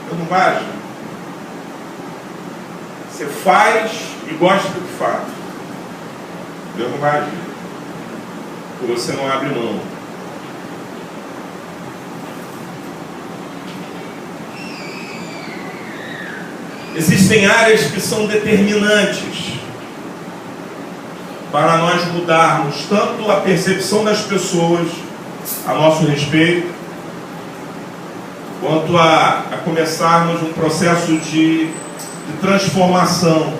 Deus não vai agir. Você faz e gosta do que faz. Deus não vai agir, porque você não abre mão. Existem áreas que são determinantes para nós mudarmos tanto a percepção das pessoas a nosso respeito, quanto a começarmos um processo de transformação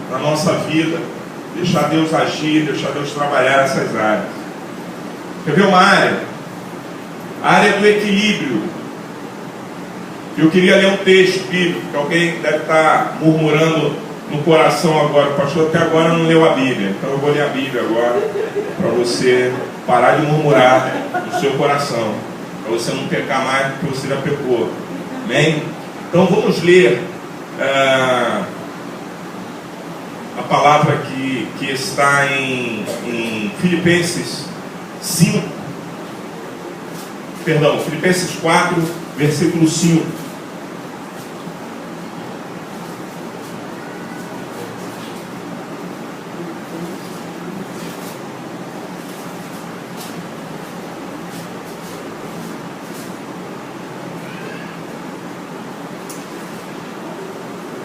na nossa vida, deixar Deus agir, deixar Deus trabalhar essas áreas. Quer ver uma área? A área do equilíbrio. Eu queria ler um texto bíblico, que alguém deve estar murmurando no coração agora. O pastor até agora não leu a Bíblia, então eu vou ler a Bíblia agora, para você parar de murmurar no seu coração, para você não pecar mais do que você já pecou. Amém? Então vamos ler a palavra que está em Filipenses 5, perdão, Filipenses 4, versículo 5.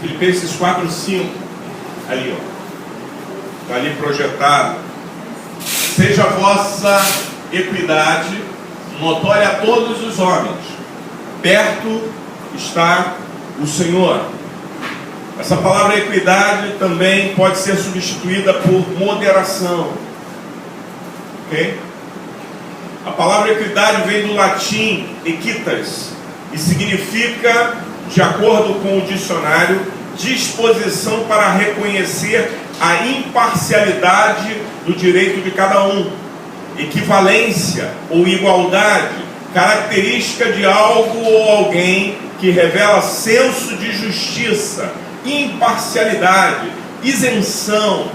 Filipenses 4, 5. Ali, ó. Está ali projetado. Seja a vossa equidade notória a todos os homens. Perto está o Senhor. Essa palavra equidade também pode ser substituída por moderação. Ok? A palavra equidade vem do latim equitas e significa, de acordo com o dicionário, disposição para reconhecer a imparcialidade do direito de cada um, equivalência ou igualdade, característica de algo ou alguém que revela senso de justiça, imparcialidade, isenção,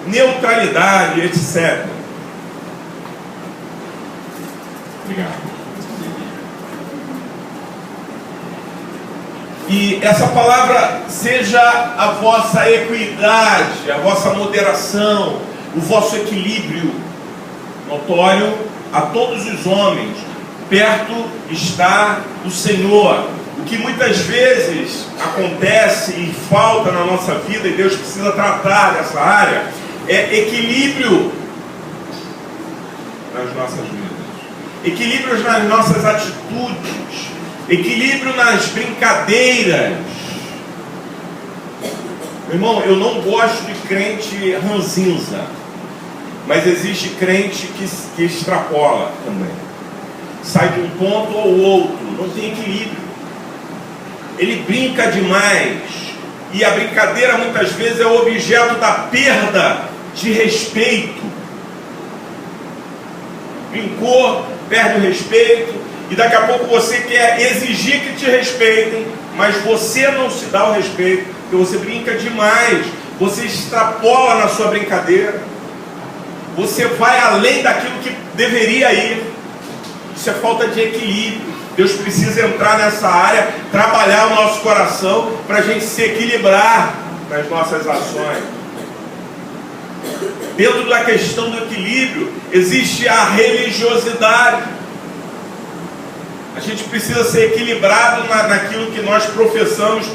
neutralidade, etc. Obrigado. E essa palavra seja a vossa equidade, a vossa moderação, o vosso equilíbrio notório a todos os homens. Perto está o Senhor. O que muitas vezes acontece e falta na nossa vida, e Deus precisa tratar dessa área, é equilíbrio nas nossas vidas, equilíbrios nas nossas atitudes, equilíbrio nas brincadeiras. Meu irmão, eu não gosto de crente ranzinza, mas existe crente que extrapola também, sai de um ponto ao outro, não tem equilíbrio. Ele brinca demais, e a brincadeira muitas vezes é o objeto da perda de respeito. Brincou, perde o respeito, e daqui a pouco você quer exigir que te respeitem, mas você não se dá o respeito, porque você brinca demais, você extrapola na sua brincadeira, você vai além daquilo que deveria ir. Isso é falta de equilíbrio. Deus precisa entrar nessa área, trabalhar o nosso coração, para a gente se equilibrar nas nossas ações. Dentro da questão do equilíbrio, existe a religiosidade. A gente precisa ser equilibrado naquilo que nós professamos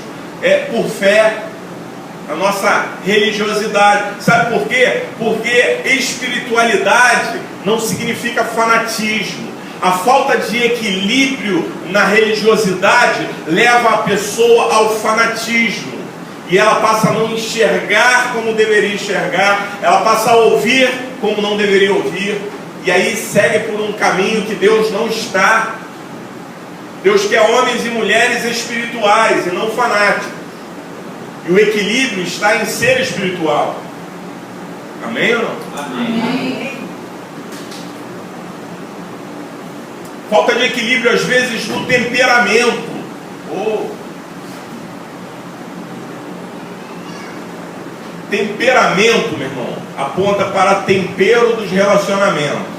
por fé, a nossa religiosidade. Sabe por quê? Porque espiritualidade não significa fanatismo. A falta de equilíbrio na religiosidade leva a pessoa ao fanatismo, e ela passa a não enxergar como deveria enxergar, ela passa a ouvir como não deveria ouvir, e aí segue por um caminho que Deus não está. Deus quer homens e mulheres espirituais e não fanáticos, e o equilíbrio está em ser espiritual. Amém ou não? Amém. Falta de equilíbrio às vezes no temperamento. Temperamento, meu irmão, aponta para tempero dos relacionamentos.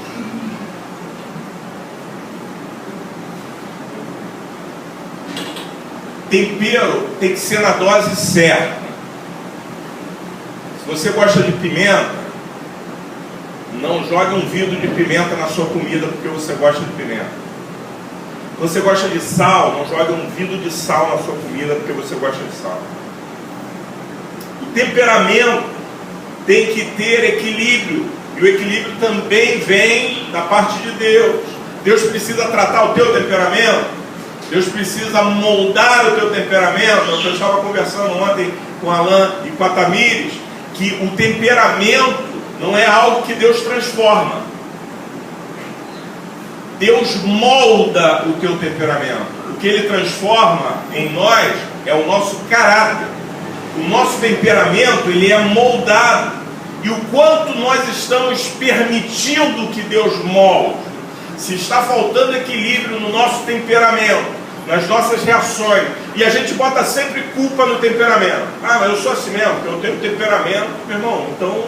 Tempero tem que ser na dose certa. Se você gosta de pimenta, não jogue um vidro de pimenta na sua comida porque você gosta de pimenta. Se você gosta de sal, não jogue um vidro de sal na sua comida porque você gosta de sal. O temperamento tem que ter equilíbrio, e o equilíbrio também vem da parte de Deus. Deus precisa tratar o teu temperamento, Deus precisa moldar o teu temperamento. Eu estava conversando ontem com a Alan e com a Tamires, que o temperamento não é algo que Deus transforma. Deus molda o teu temperamento. O que Ele transforma em nós é o nosso caráter. O nosso temperamento, ele é moldado. E o quanto nós estamos permitindo que Deus molde. Se está faltando equilíbrio no nosso temperamento, nas nossas reações, e a gente bota sempre culpa no temperamento. Ah, mas eu sou assim mesmo, porque eu tenho temperamento. Meu irmão, então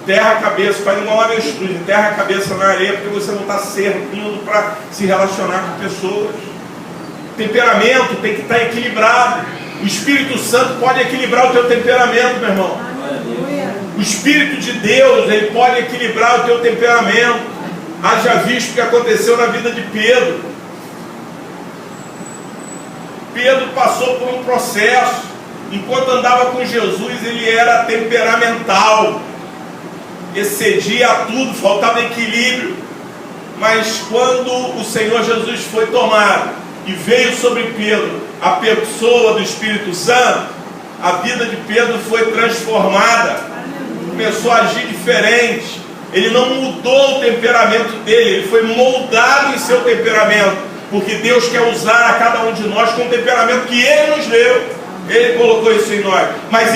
enterra a cabeça, faz igual a avestruz, enterra a cabeça na areia, porque você não está servindo para se relacionar com pessoas. Temperamento tem que estar equilibrado. O Espírito Santo pode equilibrar o teu temperamento, meu irmão. O Espírito de Deus, ele pode equilibrar o teu temperamento. Haja visto o que aconteceu na vida de Pedro. Pedro passou por um processo. Enquanto andava com Jesus, ele era temperamental, excedia a tudo, faltava equilíbrio. Mas quando o Senhor Jesus foi tomado e veio sobre Pedro a pessoa do Espírito Santo, a vida de Pedro foi transformada, começou a agir diferente. Ele não mudou o temperamento dele, ele foi moldado em seu temperamento, porque Deus quer usar a cada um de nós com o temperamento que Ele nos deu. Ele colocou isso em nós. Mas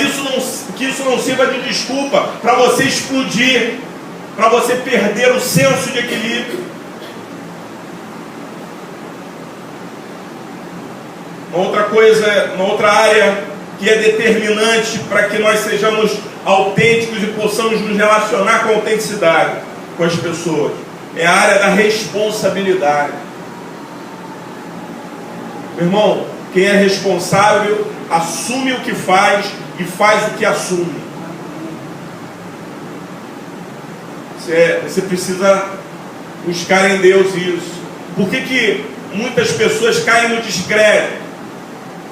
que isso não sirva de desculpa para você explodir, para você perder o senso de equilíbrio. Uma outra área que é determinante para que nós sejamos autênticos e possamos nos relacionar com autenticidade com as pessoas, é a área da responsabilidade. Meu irmão, quem é responsável assume o que faz e faz o que assume. Você precisa buscar em Deus isso. Por que muitas pessoas caem no descrédito?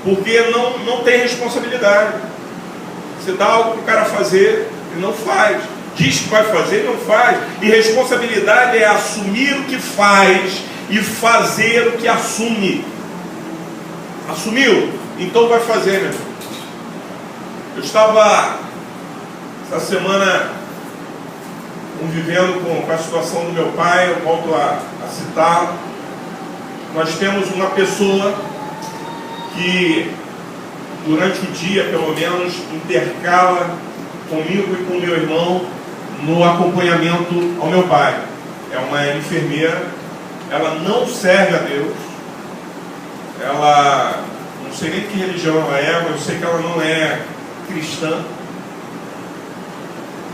Porque não tem responsabilidade. Você dá algo para o cara fazer, ele não faz. Diz que vai fazer, ele não faz. E responsabilidade é assumir o que faz e fazer o que assume. Assumiu? Então vai fazer, meu irmão. Eu estava essa semana convivendo com a situação do meu pai, eu volto a citá-lo. Nós temos uma pessoa que durante o dia, pelo menos, intercala comigo e com meu irmão no acompanhamento ao meu pai. É uma enfermeira, ela não serve a Deus, ela, não sei nem que religião ela é, mas eu sei que ela não é cristã,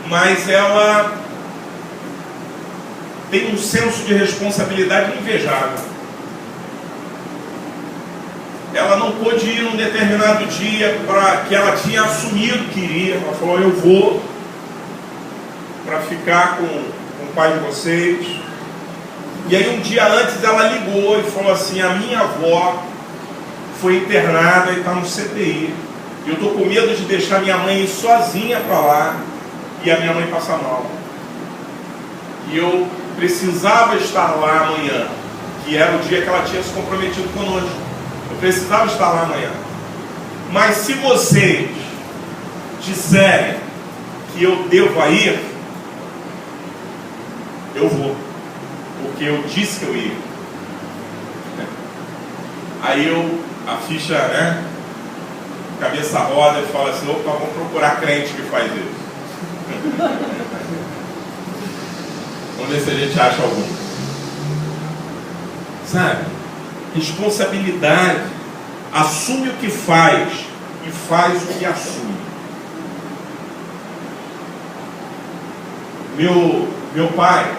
mas ela tem um senso de responsabilidade invejável. Ela não pôde ir num determinado dia que ela tinha assumido que iria. Ela falou, eu vou para ficar com o pai de vocês. E aí um dia antes ela ligou e falou assim, a minha avó foi internada e está no CTI. E eu estou com medo de deixar minha mãe ir sozinha para lá e a minha mãe passar mal. E eu precisava estar lá amanhã, que era o dia que ela tinha se comprometido conosco. Eu precisava estar lá amanhã. Mas se vocês disserem que eu devo ir, eu vou. Porque eu disse que eu ia. Aí a ficha, cabeça roda e fala assim, opa, vamos procurar crente que faz isso. Vamos ver se a gente acha algum. Sabe? Responsabilidade, assume o que faz e faz o que assume. Meu pai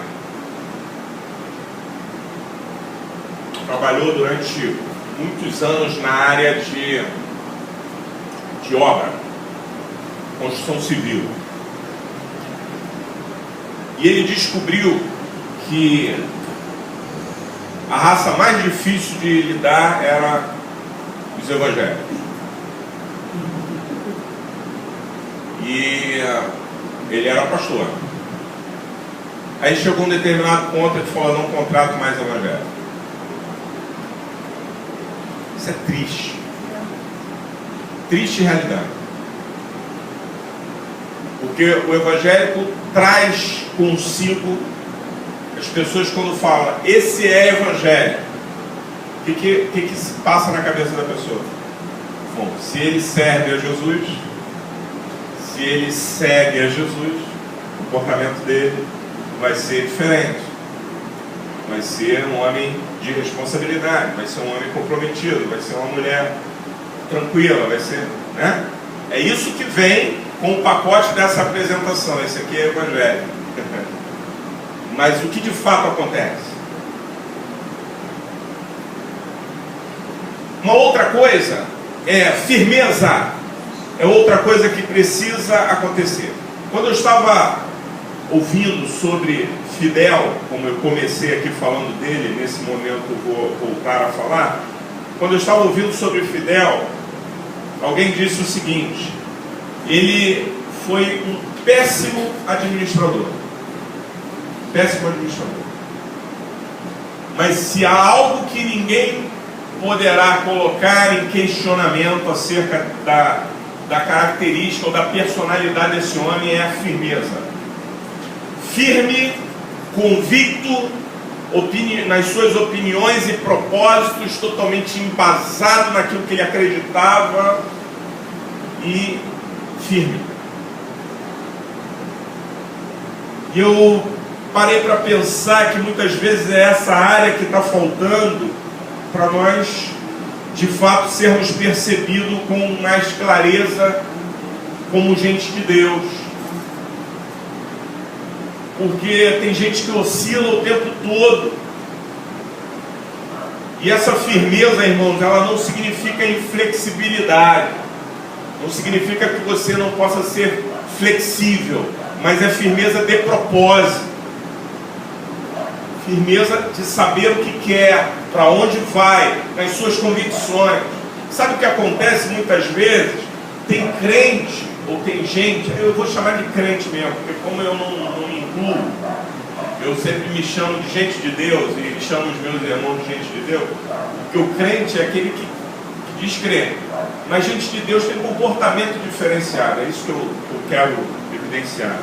trabalhou durante muitos anos na área de obra, construção civil. E ele descobriu que a raça mais difícil de lidar era os evangélicos. E ele era pastor. Aí chegou um determinado ponto e falou, não contrato mais evangélico. Isso é triste. Triste realidade. Porque o evangélico traz consigo, as pessoas quando falam, esse é evangélico, O que se passa na cabeça da pessoa? Bom, se ele serve a Jesus, se ele segue a Jesus, o comportamento dele vai ser diferente. Vai ser um homem de responsabilidade, vai ser um homem comprometido, vai ser uma mulher tranquila, vai ser, né? É isso que vem com o pacote dessa apresentação. Esse aqui é o Evangelho. Mas o que de fato acontece? Uma outra coisa é firmeza. É outra coisa que precisa acontecer. Quando eu estava ouvindo sobre Fidel, como eu comecei aqui falando dele, nesse momento eu vou voltar a falar. Quando eu estava ouvindo sobre Fidel, alguém disse o seguinte: ele foi um péssimo administrador. Péssimo administrador. Mas se há algo que ninguém poderá colocar em questionamento acerca da característica ou da personalidade desse homem, é a firmeza. Firme, convicto, nas suas opiniões e propósitos, totalmente embasado naquilo que ele acreditava e firme. E eu parei para pensar que muitas vezes é essa área que está faltando para nós, de fato, sermos percebidos com mais clareza como gente de Deus. Porque tem gente que oscila o tempo todo. E essa firmeza, irmãos, ela não significa inflexibilidade. Não significa que você não possa ser flexível. Mas é firmeza de propósito. Firmeza de saber o que quer, para onde vai, nas suas convicções. Sabe o que acontece muitas vezes? Tem crente, ou tem gente, eu vou chamar de crente mesmo, porque como eu não me incluo, eu sempre me chamo de gente de Deus, e chamo os meus irmãos de gente de Deus, porque o crente é aquele que diz crer. Mas gente de Deus tem comportamento diferenciado, é isso que eu quero evidenciar.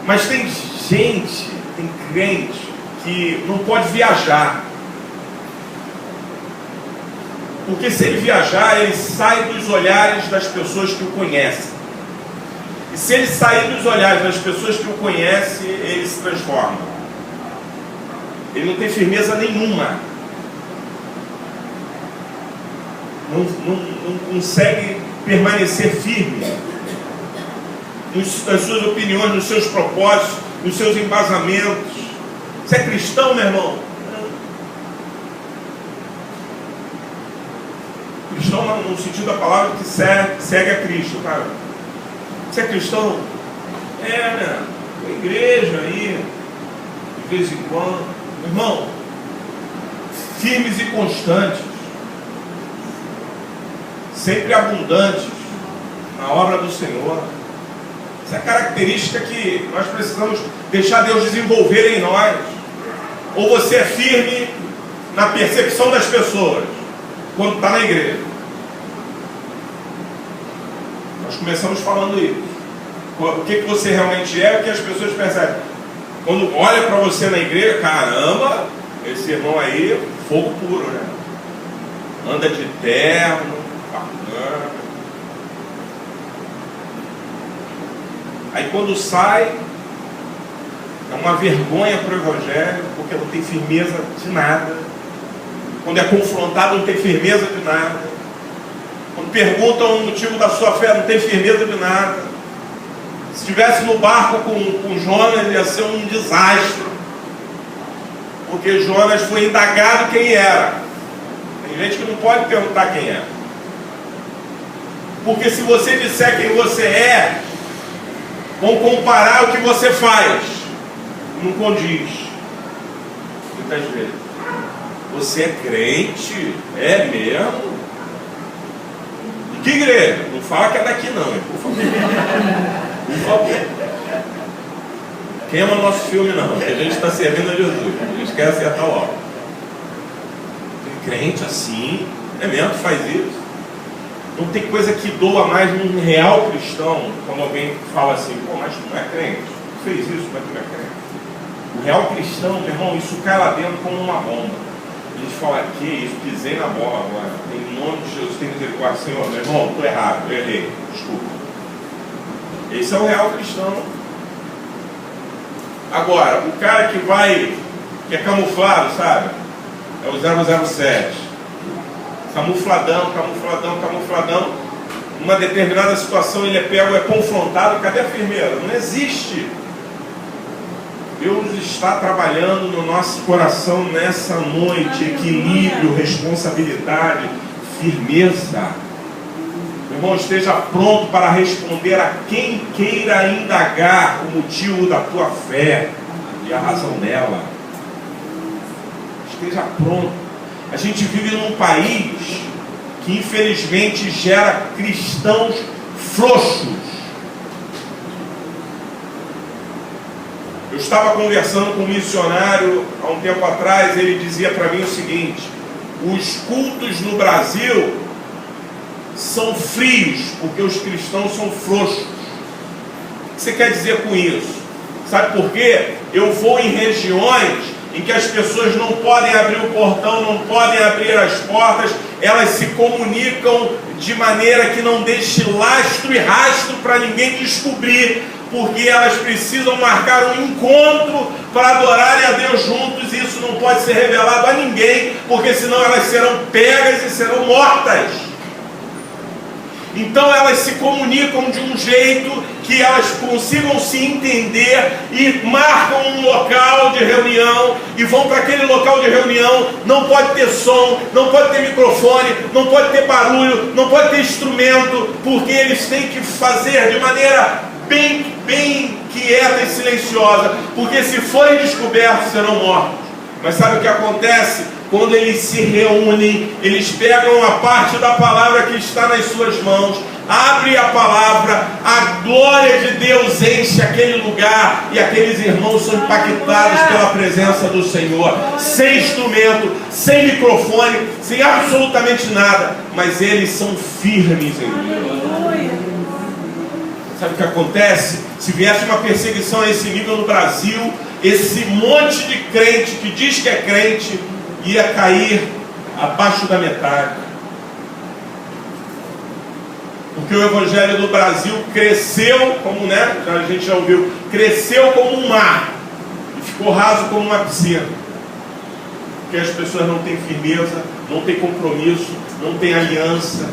Mas tem gente, tem crente, que não pode viajar. Porque se ele viajar, ele sai dos olhares das pessoas que o conhecem. E se ele sair dos olhares das pessoas que o conhecem, ele se transforma. Ele não tem firmeza nenhuma. Não consegue permanecer firme nas suas opiniões, nos seus propósitos, nos seus embasamentos. Você é cristão, meu irmão? Cristão no sentido da palavra que segue a Cristo, cara. Você é cristão? Né? Uma igreja aí, de vez em quando. Irmão, firmes e constantes, sempre abundantes na obra do Senhor. Essa é a característica que nós precisamos deixar Deus desenvolver em nós. Ou você é firme na percepção das pessoas quando está na igreja. Nós começamos falando isso. O que você realmente é, o que as pessoas percebem. Quando olha para você na igreja, caramba, esse irmão aí, fogo puro, né? Anda de terno, bacana. Aí quando sai, é uma vergonha para o Evangelho, porque não tem firmeza de nada. Quando é confrontado, não tem firmeza de nada. Quando perguntam o motivo da sua fé, não tem firmeza de nada. Se estivesse no barco com Jonas, ia ser um desastre. Porque Jonas foi indagado quem era. Tem gente que não pode perguntar quem é. Porque se você disser quem você é, vão comparar o que você faz. Não condiz. Muitas vezes. Você é crente? É mesmo? De que igreja? Não fala que é daqui não, por favor. Por favor. Queima o nosso filme não, que a gente está servindo a Jesus. A gente quer acertar logo. Tem crente assim? É mesmo que faz isso? Não tem coisa que doa mais num real cristão quando alguém fala assim, pô, mas tu não é crente, tu fez isso, mas tu não é crente. O real cristão, meu irmão, isso cai lá dentro como uma bomba. A gente fala, que isso, pisei na bola agora. Em nome de Jesus, tem misericórdia, Senhor. Meu irmão, estou errado, eu errei. Desculpa. Esse é o real cristão. Agora, o cara que é camuflado, sabe? É o 007. Camufladão. Numa determinada situação ele é pego, é confrontado. Cadê a firmeza? Não existe. Deus está trabalhando no nosso coração nessa noite. Equilíbrio, responsabilidade, firmeza. Meu irmão, esteja pronto para responder a quem queira indagar o motivo da tua fé e a razão dela. Esteja pronto. A gente vive num país que infelizmente gera cristãos frouxos. Eu estava conversando com um missionário há um tempo atrás, ele dizia para mim o seguinte: os cultos no Brasil são frios, porque os cristãos são frouxos. O que você quer dizer com isso? Sabe por quê? Eu vou em regiões em que as pessoas não podem abrir o portão, não podem abrir as portas, elas se comunicam de maneira que não deixe lastro e rastro para ninguém descobrir, porque elas precisam marcar um encontro para adorarem a Deus juntos, e isso não pode ser revelado a ninguém, porque senão elas serão pegas e serão mortas. Então elas se comunicam de um jeito que elas consigam se entender e marcam um local de reunião e vão para aquele local de reunião. Não pode ter som, não pode ter microfone, não pode ter barulho, não pode ter instrumento, porque eles têm que fazer de maneira bem quieta e silenciosa, porque se forem descobertos serão mortos. Mas sabe o que acontece? Quando eles se reúnem, eles pegam a parte da palavra que está nas suas mãos, abrem a palavra, a glória de Deus enche aquele lugar e aqueles irmãos são impactados pela presença do Senhor, sem instrumento, sem microfone, sem absolutamente nada, mas eles são firmes em Deus. Sabe o que acontece? Se viesse uma perseguição a esse nível no Brasil, esse monte de crente que diz que é crente ia cair abaixo da metade. Porque o evangelho do Brasil cresceu, como a gente já ouviu, cresceu como um mar e ficou raso como uma piscina. Porque as pessoas não têm firmeza, não têm compromisso, não têm aliança,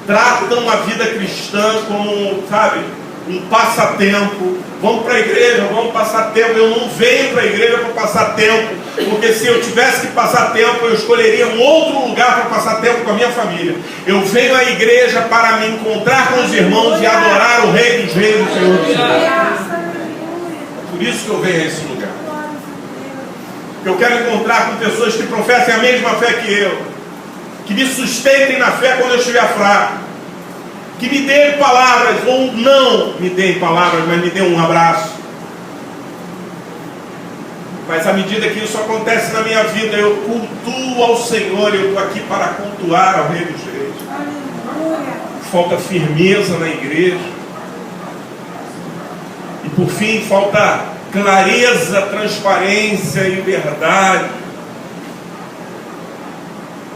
tratam a vida cristã como, um passatempo. Vamos para a igreja, vamos passar tempo. Eu não venho para a igreja para passar tempo, porque se eu tivesse que passar tempo, eu escolheria um outro lugar para passar tempo com a minha família. Eu venho à igreja para me encontrar com os irmãos e adorar o Rei dos Reis, o Senhor dos Senhores. É por isso que eu venho a esse lugar. Eu quero encontrar com pessoas que professem a mesma fé que eu, que me sustentem na fé quando eu estiver fraco, que me deem palavras, ou não me deem palavras, mas me deem um abraço. Mas à medida que isso acontece na minha vida, eu cultuo ao Senhor, eu estou aqui para cultuar ao Rei dos Reis. Falta firmeza na igreja. E por fim, falta clareza, transparência e verdade.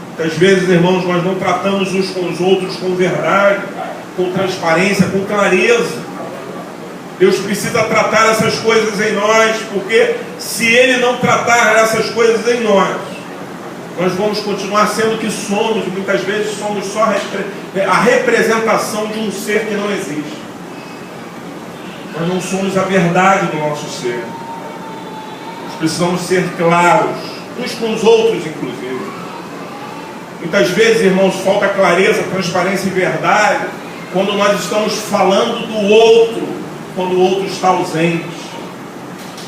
Muitas vezes, irmãos, nós não tratamos uns com os outros com verdade, com transparência, com clareza. Deus precisa tratar essas coisas em nós, porque se Ele não tratar essas coisas em nós, nós vamos continuar sendo o que somos. Muitas vezes somos só a representação de um ser que não existe. Nós não somos a verdade do nosso ser. Nós precisamos ser claros, uns com os outros, inclusive. Muitas vezes, irmãos, falta clareza, transparência e verdade quando nós estamos falando do outro, quando o outro está ausente.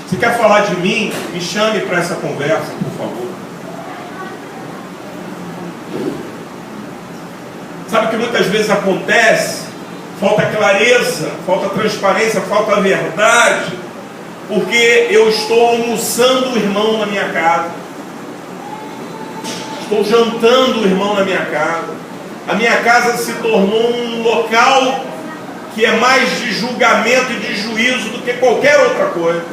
Se quer falar de mim, me chame para essa conversa, por favor. Sabe o que muitas vezes acontece? Falta clareza, falta transparência, falta verdade, porque eu estou almoçando o irmão na minha casa, estou jantando o irmão na minha casa. A minha casa se tornou um local que é mais de julgamento e de juízo do que qualquer outra coisa.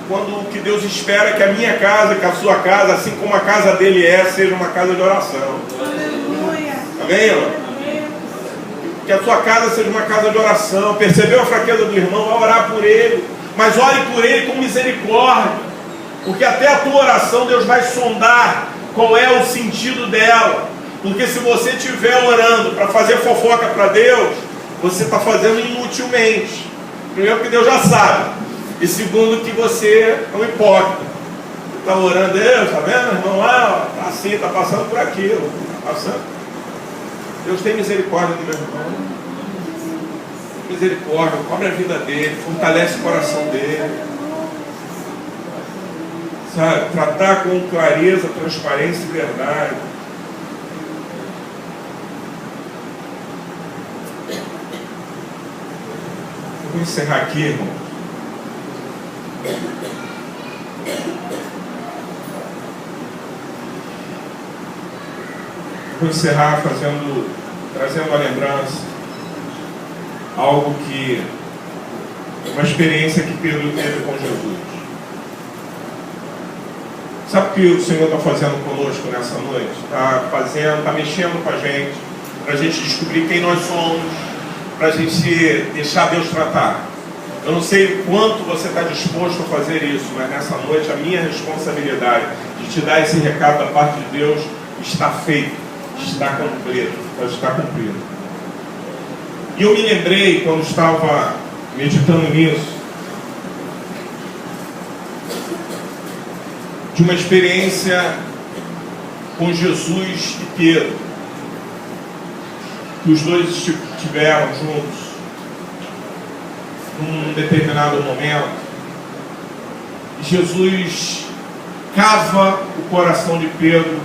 quando o que Deus espera é que a minha casa, que a sua casa, assim como a casa dele seja uma casa de oração. Amém, irmão? Que a sua casa seja uma casa de oração. Percebeu a fraqueza do irmão? Vai orar por ele. Mas ore por ele com misericórdia. Porque até a tua oração Deus vai sondar qual é o sentido dela. Porque se você estiver orando para fazer fofoca para Deus, você está fazendo inutilmente. Primeiro que Deus já sabe. E segundo que você é um hipócrita. Você está orando, Deus, está vendo, irmão lá? Está assim, está passando por aquilo. Está passando. Deus tem misericórdia do meu irmão. Misericórdia, cobre a vida dele, fortalece o coração dele. Sabe, tratar com clareza, transparência e verdade. Eu vou encerrar aqui, irmão. Vou encerrar trazendo a lembrança algo uma experiência que Pedro teve com Jesus. Sabe o que o Senhor está fazendo conosco nessa noite? Está mexendo com a gente, para a gente descobrir quem nós somos, para a gente deixar Deus tratar. Eu não sei quanto você está disposto a fazer isso, mas nessa noite a minha responsabilidade de te dar esse recado da parte de Deus está feito, está cumprido. E eu me lembrei, quando estava meditando nisso, de uma experiência com Jesus e Pedro, que os dois estiveram juntos num determinado momento, e Jesus cava o coração de Pedro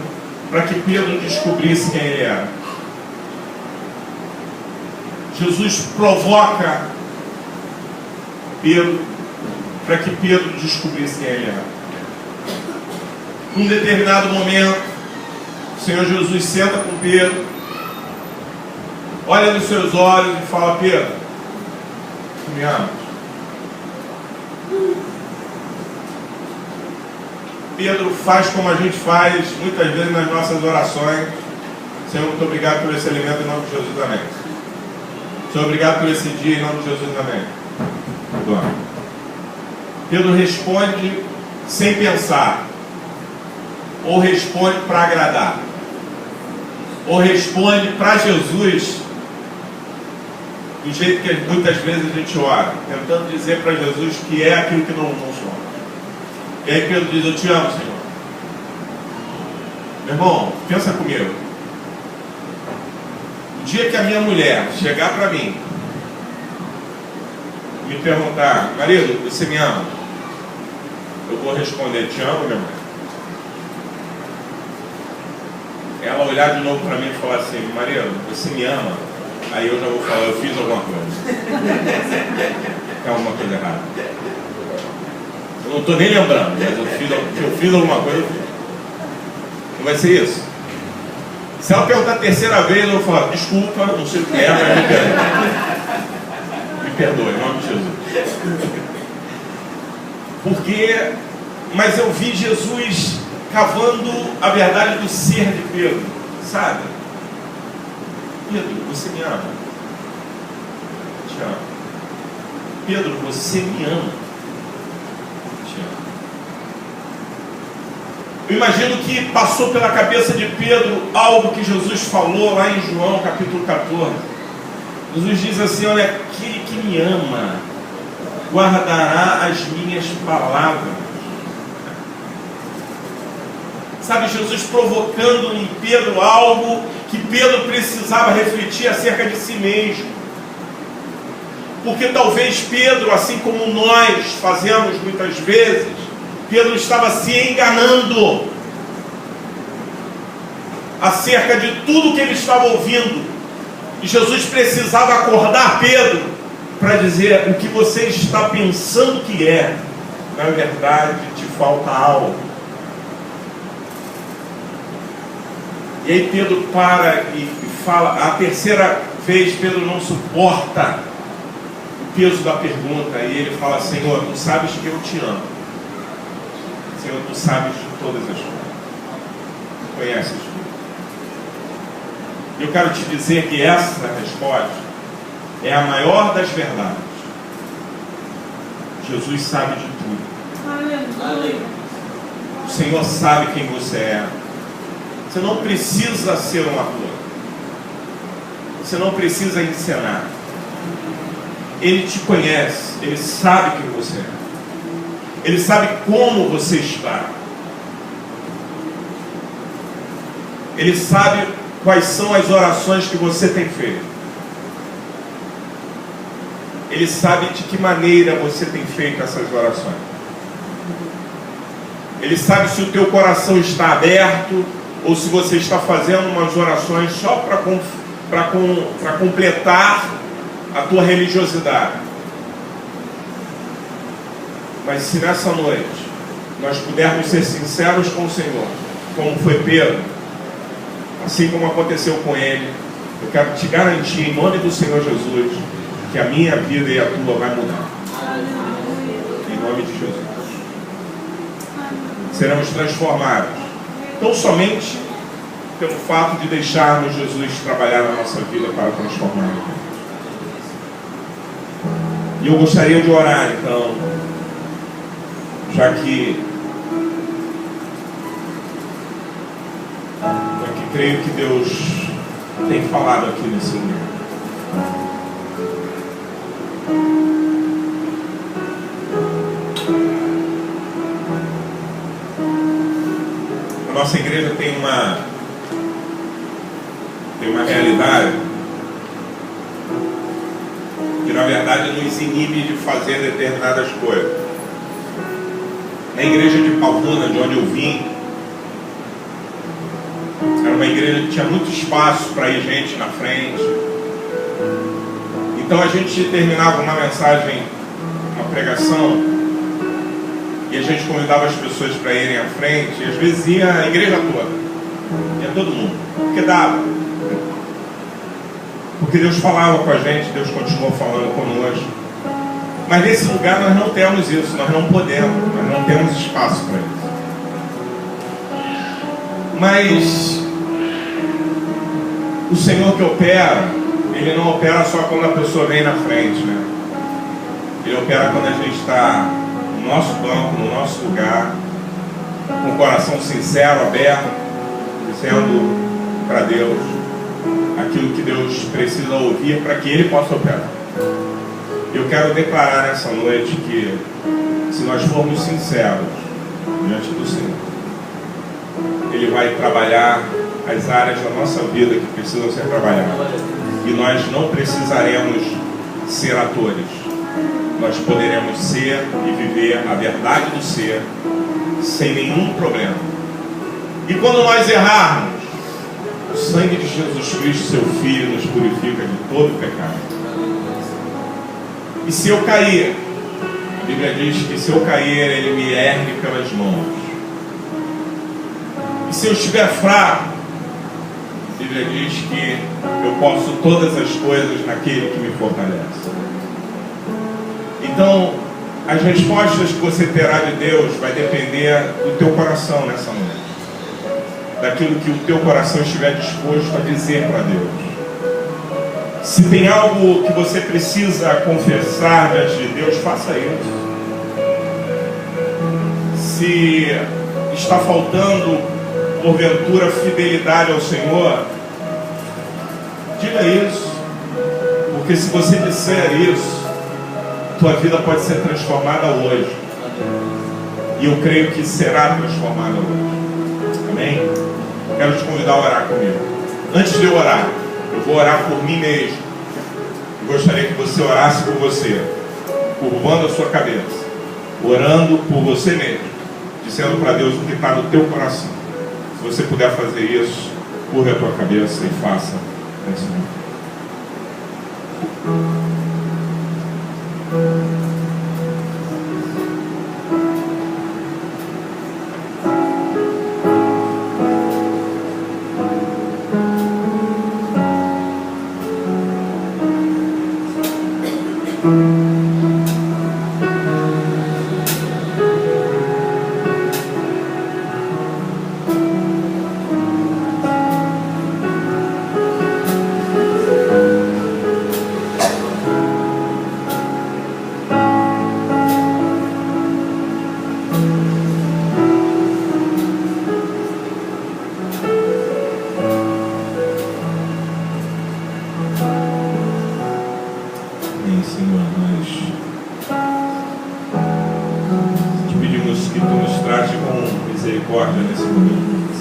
para que Pedro descobrisse quem ele era. Jesus provoca Pedro para que Pedro descobrisse quem ele era. Num determinado momento, o Senhor Jesus senta com Pedro, olha nos seus olhos e fala: Pedro, tu me amas? Pedro faz como a gente faz muitas vezes nas nossas orações: Senhor, muito obrigado por esse alimento em nome de Jesus, amém. Senhor, obrigado por esse dia em nome de Jesus, amém. Pedro responde sem pensar, ou responde para agradar, ou responde para Jesus do jeito que muitas vezes a gente ora, tentando dizer para Jesus que é aquilo que não somos. E aí Pedro diz: eu te amo, Senhor. Meu irmão, pensa comigo. O dia que a minha mulher chegar para mim me perguntar: marido, você me ama? Eu vou responder: te amo, minha mãe. Ela olhar de novo para mim e falar assim: marido, você me ama? Aí eu já vou falar: eu fiz alguma coisa. Tem alguma coisa errada. Eu não estou nem lembrando, mas eu fiz alguma coisa, eu fiz. Não vai ser isso? Se ela perguntar a terceira vez, eu vou falar: desculpa, não sei o que é, mas me perdoe. Me perdoe, em nome de Jesus. Mas eu vi Jesus cavando a verdade do ser de Pedro, sabe? Pedro, você me ama? Te amo. Pedro, você me ama? Te amo. Eu imagino que passou pela cabeça de Pedro algo que Jesus falou lá em João capítulo 14. Jesus diz assim: olha, aquele que me ama guardará as minhas palavras. Sabe, Jesus provocando em Pedro algo que Pedro precisava refletir acerca de si mesmo. Porque talvez Pedro, assim como nós fazemos muitas vezes, Pedro estava se enganando acerca de tudo que ele estava ouvindo. E Jesus precisava acordar Pedro para dizer: o que você está pensando que é, na verdade te falta algo. E aí Pedro para e fala, a terceira vez Pedro não suporta o peso da pergunta, e ele fala: Senhor, tu sabes que eu te amo. Senhor, Tu sabes de todas as coisas. Tu conheces tudo. E eu quero te dizer que essa resposta é a maior das verdades. Jesus sabe de tudo. Aleluia. O Senhor sabe quem você é. Você não precisa ser um ator. Você não precisa encenar. Ele te conhece. Ele sabe quem você é. Ele sabe como você está. Ele sabe quais são as orações que você tem feito. Ele sabe de que maneira você tem feito essas orações. Ele sabe se o teu coração está aberto ou se você está fazendo umas orações só para completar a tua religiosidade. Mas se nessa noite nós pudermos ser sinceros com o Senhor, como foi Pedro, assim como aconteceu com ele, eu quero te garantir, em nome do Senhor Jesus, que a minha vida e a tua vai mudar. Em nome de Jesus. Seremos transformados. Não somente pelo fato de deixarmos Jesus trabalhar na nossa vida para transformar. E eu gostaria de orar, então, já que creio que Deus tem falado aqui nesse lugar. A nossa igreja tem uma realidade que na verdade nos inibe de fazer determinadas coisas. Na igreja de Pavuna, de onde eu vim, era uma igreja que tinha muito espaço para ir gente na frente. Então a gente terminava uma mensagem, uma pregação, e a gente convidava as pessoas para irem à frente, e às vezes ia a igreja toda, ia todo mundo, porque dava. Porque Deus falava com a gente, Deus continuou falando conosco. Mas nesse lugar nós não temos isso, nós não podemos, nós não temos espaço para isso. Mas o Senhor que opera, Ele não opera só quando a pessoa vem na frente, né? Ele opera quando a gente está no nosso banco, no nosso lugar, com o coração sincero, aberto, dizendo para Deus aquilo que Deus precisa ouvir para que Ele possa operar. Eu quero declarar nessa noite que, se nós formos sinceros diante do Senhor, Ele vai trabalhar as áreas da nossa vida que precisam ser trabalhadas. E nós não precisaremos ser atores. Nós poderemos ser e viver a verdade do ser sem nenhum problema. E quando nós errarmos, o sangue de Jesus Cristo, seu Filho, nos purifica de todo pecado. E se eu cair, a Bíblia diz que se eu cair, Ele me ergue pelas mãos. E se eu estiver fraco, a Bíblia diz que eu posso todas as coisas naquele que me fortalece. Então, as respostas que você terá de Deus vai depender do teu coração nessa noite. Daquilo que o teu coração estiver disposto a dizer para Deus. Se tem algo que você precisa confessar diante de Deus, faça isso. Se está faltando, porventura, fidelidade ao Senhor, diga isso. Porque se você disser isso, tua vida pode ser transformada hoje. E eu creio que será transformada hoje. Amém? Quero te convidar a orar comigo. Antes de eu orar, eu vou orar por mim mesmo. Eu gostaria que você orasse por você, curvando a sua cabeça, orando por você mesmo, dizendo para Deus o que está no teu coração. Se você puder fazer isso, curva a tua cabeça e faça nesse momento. misericórdia nesse momento.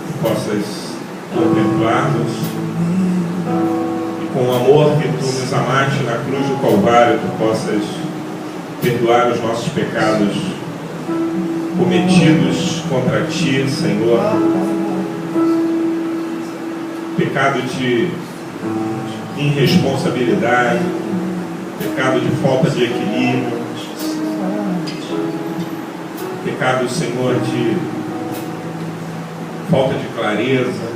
Que possas contemplar-nos e com o amor que tu nos amaste na cruz do Calvário, tu possas perdoar os nossos pecados cometidos contra ti, Senhor. Pecado de irresponsabilidade, pecado de falta de equilíbrio, pecado, Senhor, de falta de clareza,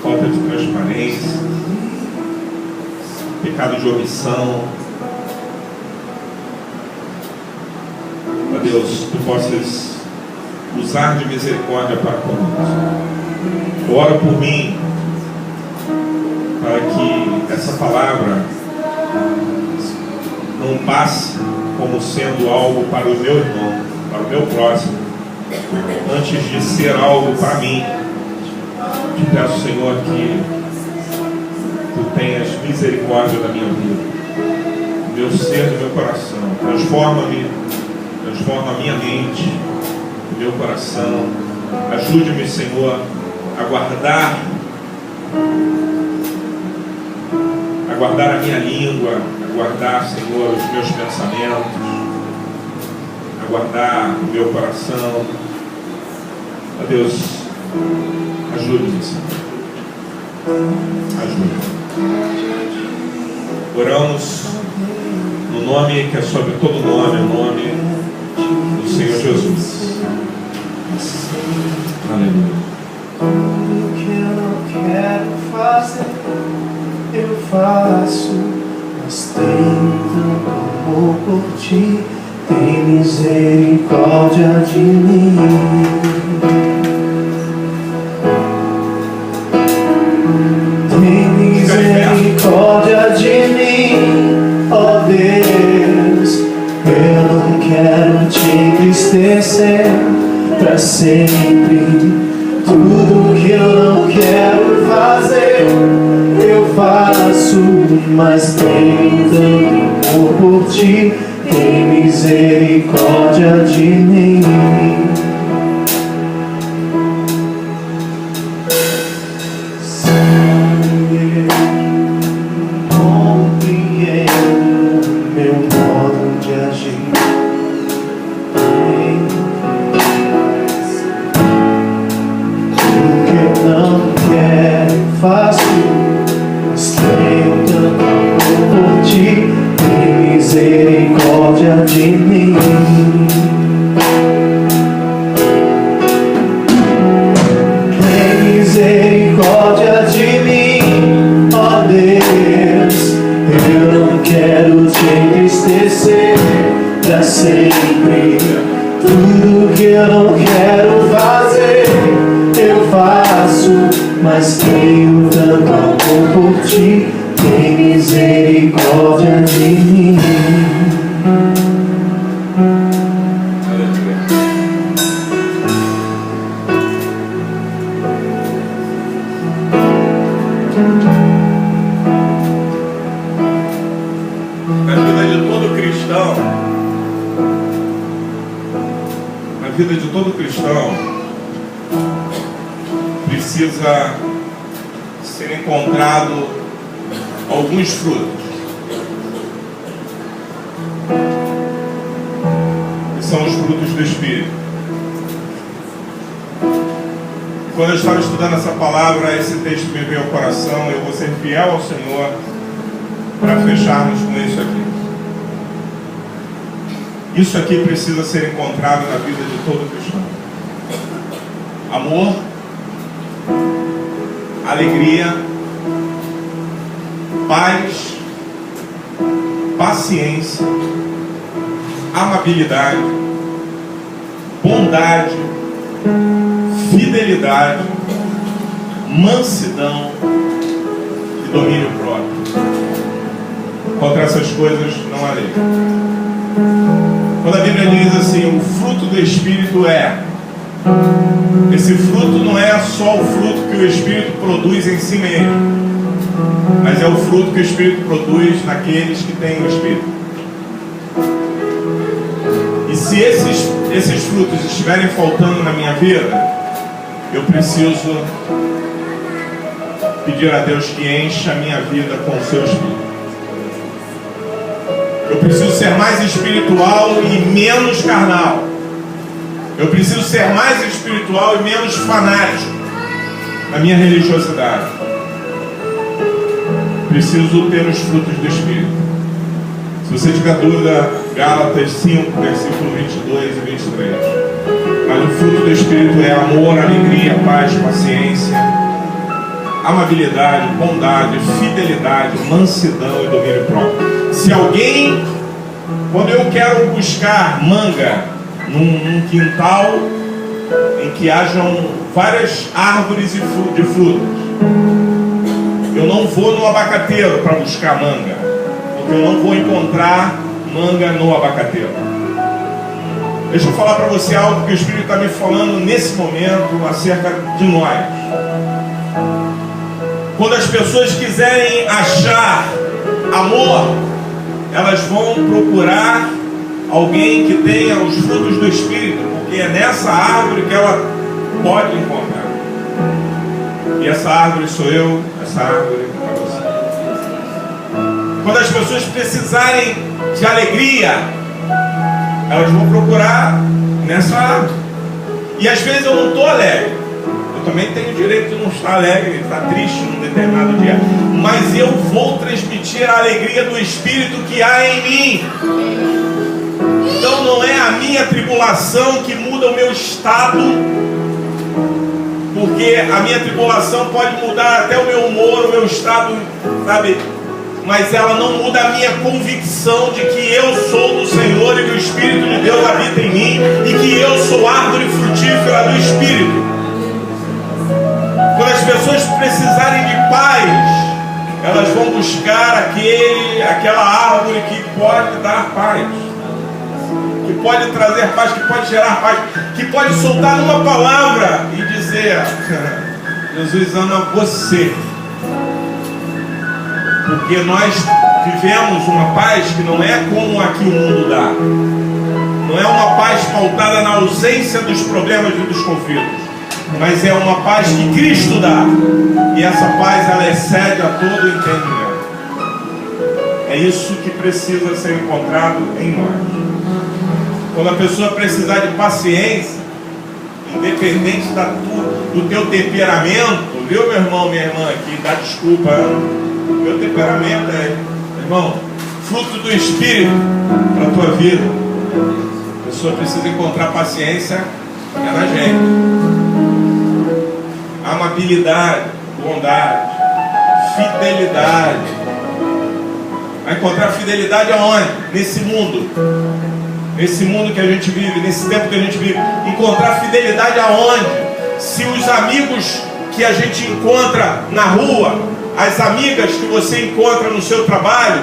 falta de transparência, pecado de omissão. Ó Deus, tu possas usar de misericórdia para conosco. Ora por mim, para que essa palavra não passe como sendo algo para o meu irmão, para o meu próximo, antes de ser algo para mim. Te peço, Senhor, que tu tenhas misericórdia da minha vida, do meu ser, do meu coração. Transforma-me, transforma a minha mente, o meu coração. Ajude-me, Senhor, a guardar a minha língua, a guardar, Senhor, os meus pensamentos, a guardar o meu coração. Ó Deus, ajude-me, Senhor. Ajude-me. Oramos no nome que é sobre todo nome, o nome do Senhor Jesus. Aleluia. Tudo que eu não quero fazer, eu faço, mas tenho tanto amor por ti, tem misericórdia de mim. Tem misericórdia de mim, ó Deus. Eu não quero te entristecer pra sempre. Tudo que eu não quero fazer, eu faço, mas tenho tanto amor por ti, tem misericórdia de mim. Se eu compreendo o meu modo de agir, não quero, faço, mas tenho tanto amor por ti, tem misericórdia de mim. Tem misericórdia de mim, ó Deus. Eu não quero te entristecer pra sempre. Tudo que eu não quero fazer, eu faço, mas tenho tanto amor por ti, tem misericórdia de mim. Na vida de todo cristão, precisa ser encontrado alguns frutos. Que são os frutos do Espírito. Quando eu estava estudando essa palavra, esse texto me veio ao coração. Eu vou ser fiel ao Senhor para fecharmos com isso aqui. Isso aqui precisa ser encontrado na vida de todo cristão. Amor, alegria, paz, paciência, amabilidade, bondade, fidelidade, mansidão e domínio próprio. Contra essas coisas não há lei. Quando a Bíblia diz assim, o fruto do Espírito esse fruto não é só o fruto que o Espírito produz em si mesmo, mas é o fruto que o Espírito produz naqueles que têm o Espírito. E se esses esses frutos estiverem faltando na minha vida, eu preciso pedir a Deus que encha a minha vida com o seu Espírito. Eu preciso ser mais espiritual e menos carnal. Eu preciso ser mais espiritual e menos fanático na minha religiosidade. Preciso ter os frutos do Espírito. Se você tiver dúvida, Gálatas 5, versículo 22 e 23. Mas o fruto do Espírito é amor, alegria, paz, paciência, amabilidade, bondade, fidelidade, mansidão e domínio próprio. Se alguém, quando eu quero buscar manga num quintal em que hajam várias árvores de frutas, eu não vou no abacateiro para buscar manga, porque eu não vou encontrar manga no abacateiro. Deixa eu falar para você algo que o Espírito está me falando nesse momento acerca de nós. Quando as pessoas quiserem achar amor, elas vão procurar alguém que tenha os frutos do Espírito, porque é nessa árvore que ela pode encontrar. E essa árvore sou eu, essa árvore é você. Quando as pessoas precisarem de alegria, elas vão procurar nessa árvore. E às vezes eu não estou alegre. Eu também tenho o direito de não estar alegre, estar triste num determinado dia. Mas eu vou transmitir a alegria do Espírito que há em mim. Então não é a minha tribulação que muda o meu estado, porque a minha tribulação pode mudar até o meu humor, o meu estado, sabe? Mas ela não muda a minha convicção de que eu sou do Senhor e que o Espírito de Deus habita em mim e que eu sou árvore frutífera do Espírito. Quando as pessoas precisarem de paz, elas vão buscar aquela árvore que pode dar paz, que pode trazer paz, que pode gerar paz, que pode soltar uma palavra e dizer: Jesus ama você. Porque nós vivemos uma paz que não é como a que o mundo dá. Não é uma paz pautada na ausência dos problemas e dos conflitos, mas é uma paz que Cristo dá. E essa paz, ela excede a todo entendimento. É isso que precisa ser encontrado em nós. Quando a pessoa precisar de paciência, independente do teu temperamento, viu, meu irmão, minha irmã, aqui, dá desculpa, meu temperamento é, irmão, fruto do Espírito para a tua vida. A pessoa precisa encontrar paciência, é na gente. Amabilidade, bondade, fidelidade. Vai encontrar fidelidade aonde? Nesse mundo. Nesse mundo que a gente vive, nesse tempo que a gente vive. Encontrar fidelidade aonde? Se os amigos que a gente encontra na rua, as amigas que você encontra no seu trabalho,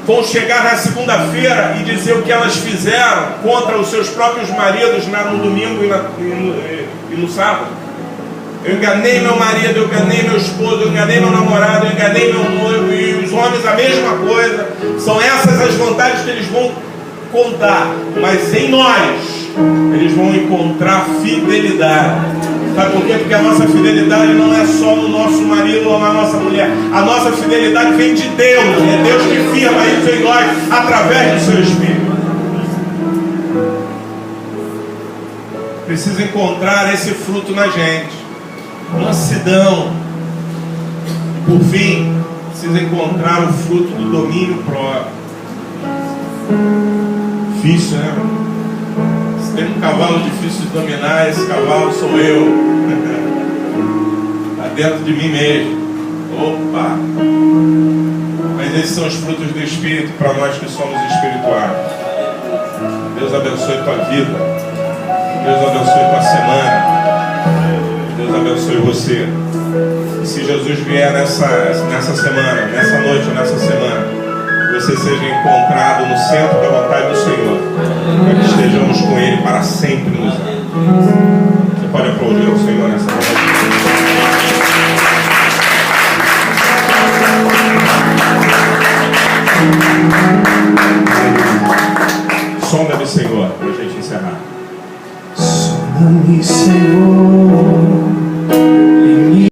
vão chegar na segunda-feira e dizer o que elas fizeram contra os seus próprios maridos no domingo e no sábado. Eu enganei meu marido, eu enganei meu esposo, eu enganei meu namorado, eu enganei meu noivo, e os homens a mesma coisa. São essas as vantagens que eles vão contar, mas em nós eles vão encontrar fidelidade. Sabe por quê? Porque a nossa fidelidade não é só no nosso marido ou na nossa mulher. A nossa fidelidade vem de Deus. É Deus que firma isso em nós através do seu Espírito. Precisa encontrar esse fruto na gente. Mansidão. Por fim, precisa encontrar o fruto do domínio próprio. Difícil, né? Se tem um cavalo difícil de dominar, esse cavalo sou eu. Está dentro de mim mesmo. Opa! Mas esses são os frutos do Espírito para nós que somos espirituais. Deus abençoe tua vida. Deus abençoe tua semana. Deus abençoe você. E se Jesus vier nessa semana, nessa noite ou nessa semana, você seja encontrado no centro da vontade do Senhor, para que estejamos com Ele para sempre nos anos. Você pode aplaudir ao Senhor nessa noite. Sonda-me, Senhor, para a gente encerrar. Guarda-me, Senhor.